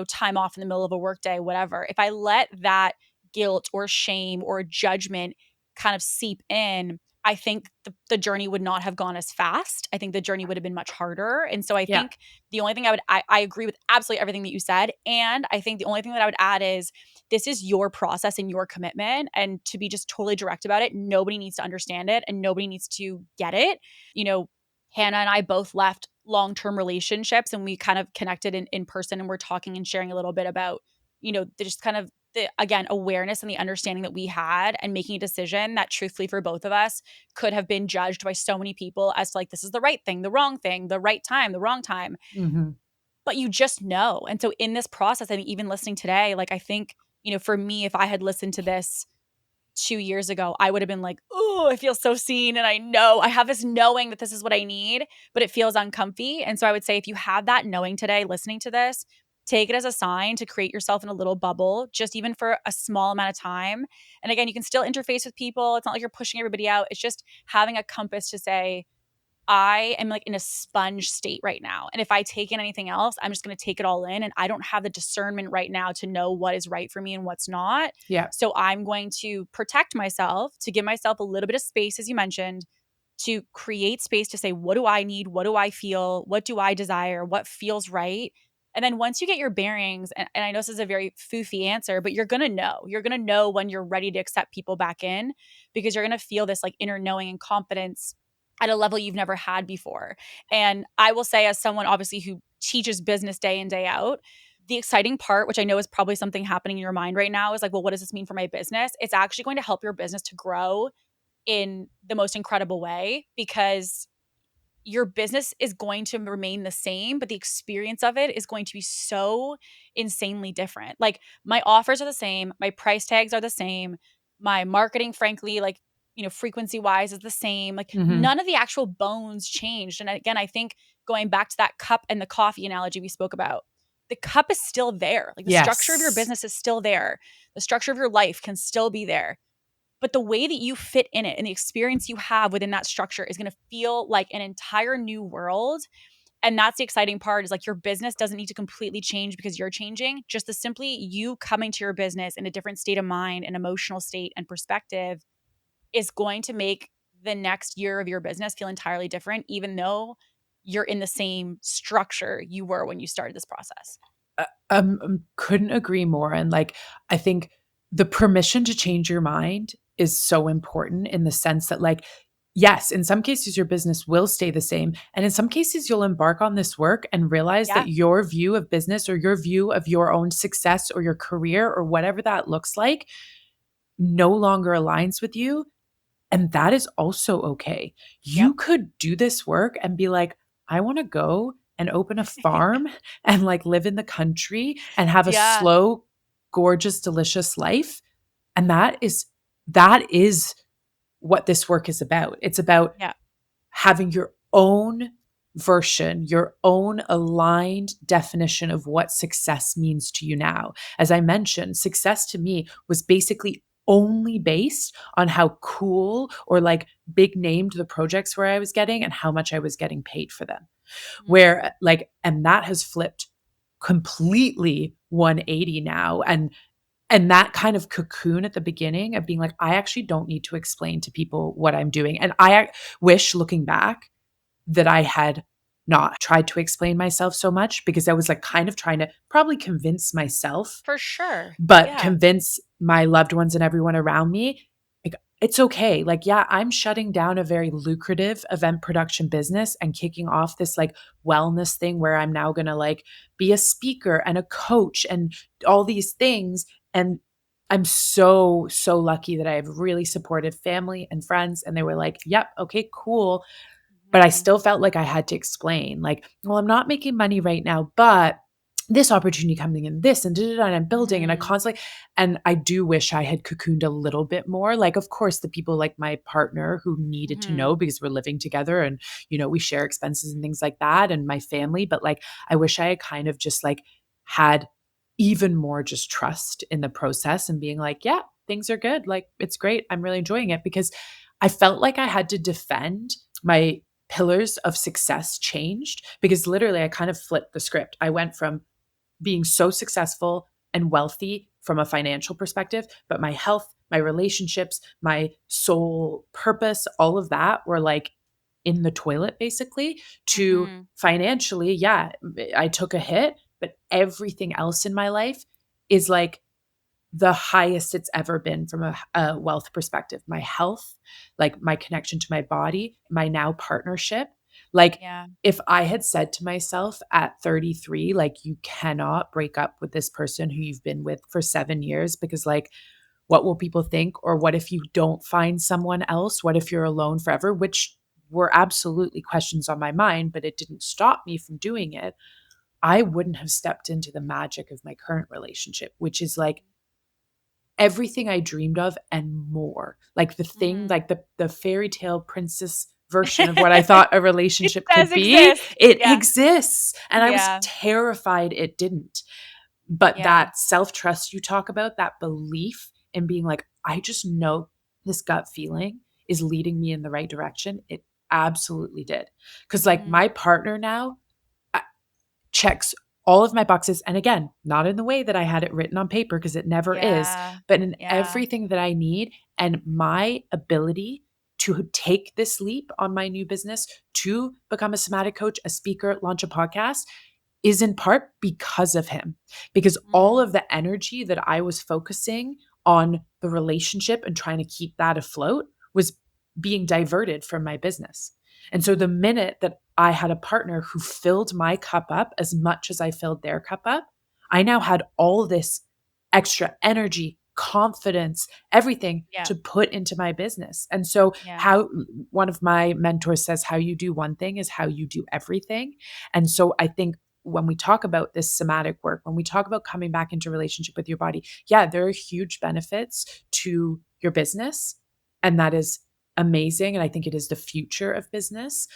time off in the middle of a workday, whatever. If I let that guilt or shame or judgment kind of seep in, I think the journey would not have gone as fast. I think the journey would have been much harder. And so I Yeah. think the only thing I agree with absolutely everything that you said. And I think the only thing that I would add is this is your process and your commitment. And to be just totally direct about it, nobody needs to understand it and nobody needs to get it. You know, Hannah and I both left long-term relationships and we kind of connected in person, and we're talking and sharing a little bit about, just kind of the, again, awareness and the understanding that we had, and making a decision that truthfully for both of us could have been judged by so many people as to like, this is the right thing, the wrong thing, the right time, the wrong time. Mhm. But you just know. And so in this process, I mean, even listening today, like I think, for me, if I had listened to this 2 years ago, I would have been like, oh, I feel so seen. And I know I have this knowing that this is what I need, but it feels uncomfy. And so I would say if you have that knowing today, listening to this, take it as a sign to create yourself in a little bubble, just even for a small amount of time. And again, you can still interface with people. It's not like you're pushing everybody out. It's just having a compass to say, I am like in a sponge state right now. And if I take in anything else, I'm just going to take it all in. And I don't have the discernment right now to know what is right for me and what's not. Yeah. So I'm going to protect myself, to give myself a little bit of space, as you mentioned, to create space to say, what do I need? What do I feel? What do I desire? What feels right? And then once you get your bearings, and I know this is a very foofy answer, but you're going to know. You're going to know when you're ready to accept people back in, because you're going to feel this like inner knowing and confidence at a level you've never had before. And I will say, as someone obviously who teaches business day in, day out, the exciting part, which I know is probably something happening in your mind right now, is like, well, what does this mean for my business? It's actually going to help your business to grow in the most incredible way, because your business is going to remain the same, but the experience of it is going to be so insanely different. Like, my offers are the same, my price tags are the same, my marketing, frankly, like, frequency wise is the same. Like, Mhm. none of the actual bones changed. And again, I think going back to that cup and the coffee analogy we spoke about, the cup is still there. Like, the structure of your Yes. business is still there. The structure of your life can still be there, but the way that you fit in it and the experience you have within that structure is going to feel like an entire new world. And that's the exciting part, is like your business doesn't need to completely change because you're changing. Just the simply you coming to your business in a different state of mind and emotional state and perspective is going to make the next year of your business feel entirely different, even though you're in the same structure you were when you started this process. Couldn't agree more. And like, I think the permission to change your mind is so important, in the sense that like yes, in some cases, your business will stay the same. And in some cases, you'll embark on this work and realize Yeah. that your view of business or your view of your own success or your career or whatever that looks like no longer aligns with you. And that is also okay. Yep. You could do this work and be like, I want to go and open a farm and like live in the country and have a Yeah. slow, gorgeous, delicious life. And that is what this work is about. It's about Yeah. having your own version, your own aligned definition of what success means to you now. As I mentioned, success to me was basically only based on how cool or like big named the projects where I was getting and how much I was getting paid for them. Mm. Where like, and that has flipped completely 180 now. And that kind of cocoon at the beginning of being like, I actually don't need to explain to people what I'm doing. And I wish looking back that I had not tried to explain myself so much because I was like kind of trying to probably convince myself, For sure. but Yeah. convince my loved ones and everyone around me, like, it's okay. Like, yeah, I'm shutting down a very lucrative event production business and kicking off this like wellness thing where I'm now going to like be a speaker and a coach and all these things. And I'm so, so lucky that I have really supportive family and friends. And they were like, yep, okay, cool. But I Mhm. still felt like I had to explain, like, well, I'm not making money right now, but this opportunity coming in this and da, da, da, and I'm building and I Mhm. constantly, and I do wish I had cocooned a little bit more. Like, of course, the people like my partner who needed to Mhm. know because we're living together and, we share expenses and things like that and my family. But like, I wish I had kind of just like had even more just trust in the process and being like, yeah, things are good. Like, it's great. I'm really enjoying it because I felt like I had to defend my pillars of success changed because literally I kind of flipped the script. I went from being so successful and wealthy from a financial perspective, but my health, my relationships, my soul purpose, all of that were like in the toilet basically to Mhm. financially, yeah, I took a hit, but everything else in my life is like the highest it's ever been from a wealth perspective. My health, like my connection to my body, my now partnership. Like, Yeah. if I had said to myself at 33, like, you cannot break up with this person who you've been with for 7 years because, like, what will people think? Or what if you don't find someone else? What if you're alone forever? Which were absolutely questions on my mind, but it didn't stop me from doing it. I wouldn't have stepped into the magic of my current relationship, which is like everything I dreamed of and more. Like the thing, Mhm. like the fairy tale princess version of what I thought a It relationship does could be, exist. it Yeah. exists. And I was Yeah. terrified it didn't. But Yeah. that self-trust you talk about, that belief in being like, I just know this gut feeling is leading me in the right direction. It absolutely did. Cause like Mhm. my partner now, checks all of my boxes. And again, not in the way that I had it written on paper because it never is, Yeah. but in Yeah. everything that I need and my ability to take this leap on my new business to become a somatic coach, a speaker, launch a podcast is in part because of him. Because all Mm. of the energy that I was focusing on the relationship and trying to keep that afloat was being diverted from my business. And so the Mhm. minute that I had a partner who filled my cup up as much as I filled their cup up, I now had all this extra energy, confidence, everything Yeah. to put into my business. And so, Yeah. how one of my mentors says, how you do one thing is how you do everything. And so, I think when we talk about this somatic work, when we talk about coming back into relationship with your body, yeah, there are huge benefits to your business. And that is amazing. And I think it is the future of business.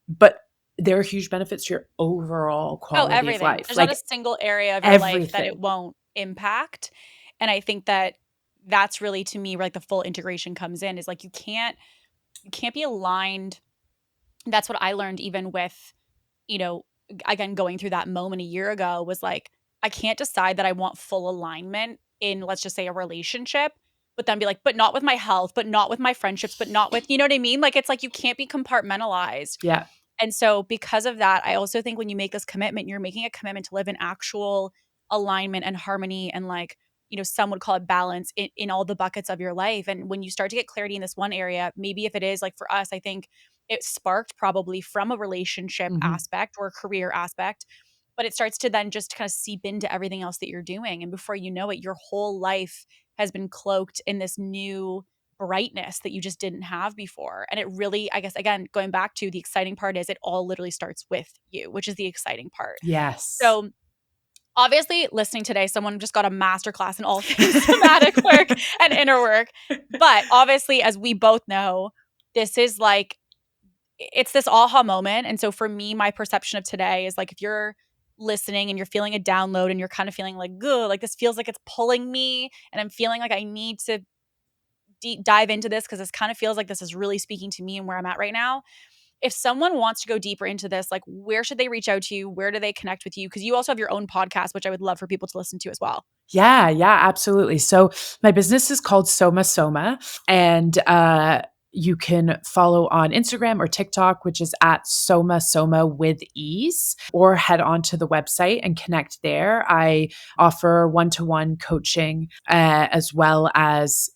But there are huge benefits to your overall Oh, quality of everything. life, There's not a like single area of your life that it everything. won't impact, and I think that that's really to me where, like, the full integration comes in is, like, you can't be aligned. That's what I learned even with, again, going through that moment a year ago was, like, I can't decide that I want full alignment in, let's just say, a relationship, but then be like, "But not with my health, but not with my friendships, but not with" you know what I mean? Like, it's like you can't be compartmentalized. Yeah. And so because of that, I also think when you make this commitment, you're making a commitment to live in actual alignment and harmony and like, some would call it balance in all the buckets of your life. And when you start to get clarity in this one area, maybe if it is like for us, I think it sparked probably from a relationship Mhm. aspect or a career aspect, but it starts to then just kind of seep into everything else that you're doing. And before you know it, your whole life has been cloaked in this new brightness that you just didn't have before. And it really, I guess, again, going back to the exciting part is it all literally starts with you, which is the exciting part. Yes. So obviously, listening today, someone just got a masterclass in all things somatic work and inner work. But obviously, as we both know, this is like, it's this aha moment. And so for me, my perception of today is like, if you're listening and you're feeling a download and you're kind of feeling like, good, like this feels like it's pulling me and I'm feeling like I need to deep dive into this because this kind of feels like this is really speaking to me and where I'm at right now. If someone wants to go deeper into this, like where should they reach out to you? Where do they connect with you? Because you also have your own podcast, which I would love for people to listen to as well. Yeah, yeah, absolutely. So my business is called Soma Soma, and you can follow on Instagram or TikTok, which is at Soma Soma with ease, or head on to the website and connect there. I offer one-to-one coaching, as well as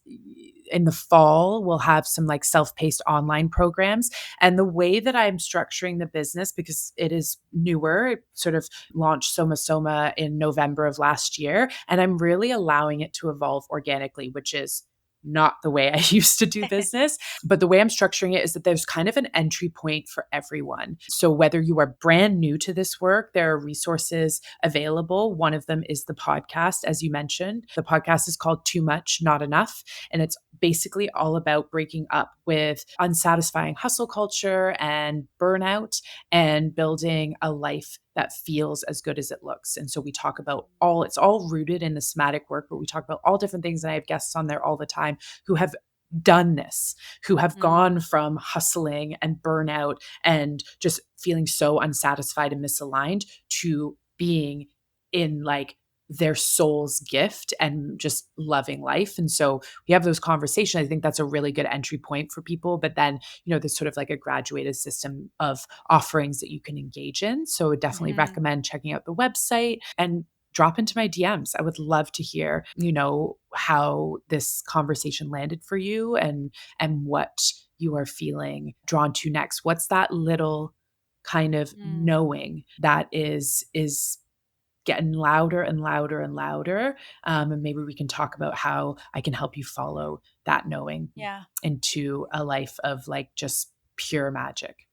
in the fall, we'll have some like self-paced online programs. And the way that I'm structuring the business, because it is newer, it sort of launched Soma Soma in November of last year. And I'm really allowing it to evolve organically, which is not the way I used to do business. But the way I'm structuring it is that there's kind of an entry point for everyone. So whether you are brand new to this work, there are resources available. One of them is the podcast, as you mentioned. The podcast is called Too Much, Not Enough. And it's basically all about breaking up with unsatisfying hustle culture and burnout and building a life that feels as good as it looks. And so we talk about it's all rooted in the somatic work, but we talk about all different things. And I have guests on there all the time who have done this, who have Mm, gone from hustling and burnout and just feeling so unsatisfied and misaligned to being in like their soul's gift and just loving life. And so we have those conversations. I think that's a really good entry point for people. But then, there's sort of like a graduated system of offerings that you can engage in. So I would definitely mhm, recommend checking out the website and drop into my DMs. I would love to hear, how this conversation landed for you and what you are feeling drawn to next. What's that little kind of mm, knowing that is getting louder and louder and louder. And maybe we can talk about how I can help you follow that knowing yeah. into a life of like just pure magic.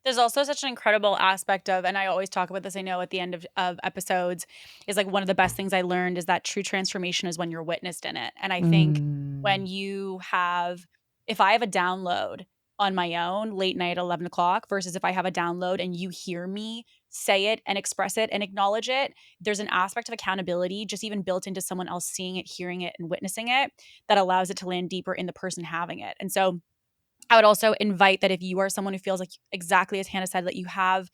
There's also such an incredible aspect of, and I always talk about this, I know at the end of episodes, is like one of the best things I learned is that true transformation is when you're witnessed in it. And I think Mm. when if I have a download on my own late night, 11 o'clock, versus if I have a download and you hear me say it and express it and acknowledge it, there's an aspect of accountability just even built into someone else seeing it, hearing it, and witnessing it that allows it to land deeper in the person having it. And so I would also invite that if you are someone who feels like exactly as Hannah said, that you have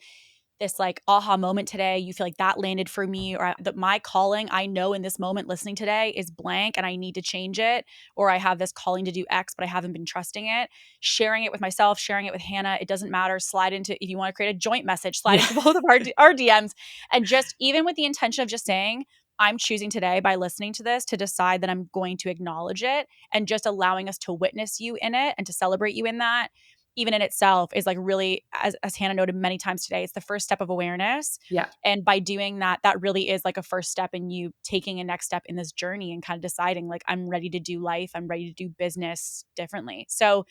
this like aha moment today, you feel like that landed for me, or that my calling, I know in this moment listening today is blank and I need to change it, or I have this calling to do X, but I haven't been trusting it. Sharing it with myself, sharing it with Hannah, it doesn't matter. Slide into, if you want to create a joint message, slide Yeah. into both of our DMs. And just even with the intention of just saying, I'm choosing today by listening to this to decide that I'm going to acknowledge it, and just allowing us to witness you in it and to celebrate you in that, even in itself is like really, as Hannah noted many times today, it's the first step of awareness. Yeah. And by doing that, that really is like a first step in you taking a next step in this journey and kind of deciding like, I'm ready to do life. I'm ready to do business differently. So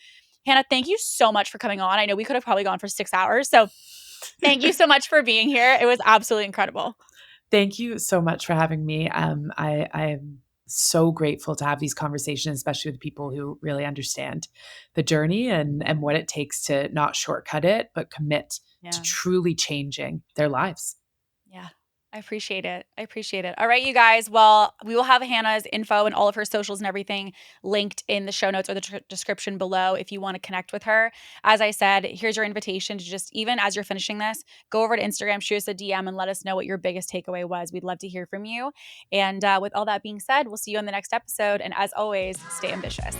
Hannah, thank you so much for coming on. I know we could have probably gone for 6 hours. So thank you so much for being here. It was absolutely incredible. Thank you so much for having me. I am so grateful to have these conversations, especially with people who really understand the journey and what it takes to not shortcut it, but commit to Yeah. truly changing their lives. Yeah. I appreciate it. I appreciate it. All right, you guys. Well, we will have Hannah's info and all of her socials and everything linked in the show notes or the description below if you want to connect with her. As I said, here's your invitation to just, even as you're finishing this, go over to Instagram, shoot us a DM, and let us know what your biggest takeaway was. We'd love to hear from you. And with all that being said, we'll see you on the next episode. And as always, stay ambitious.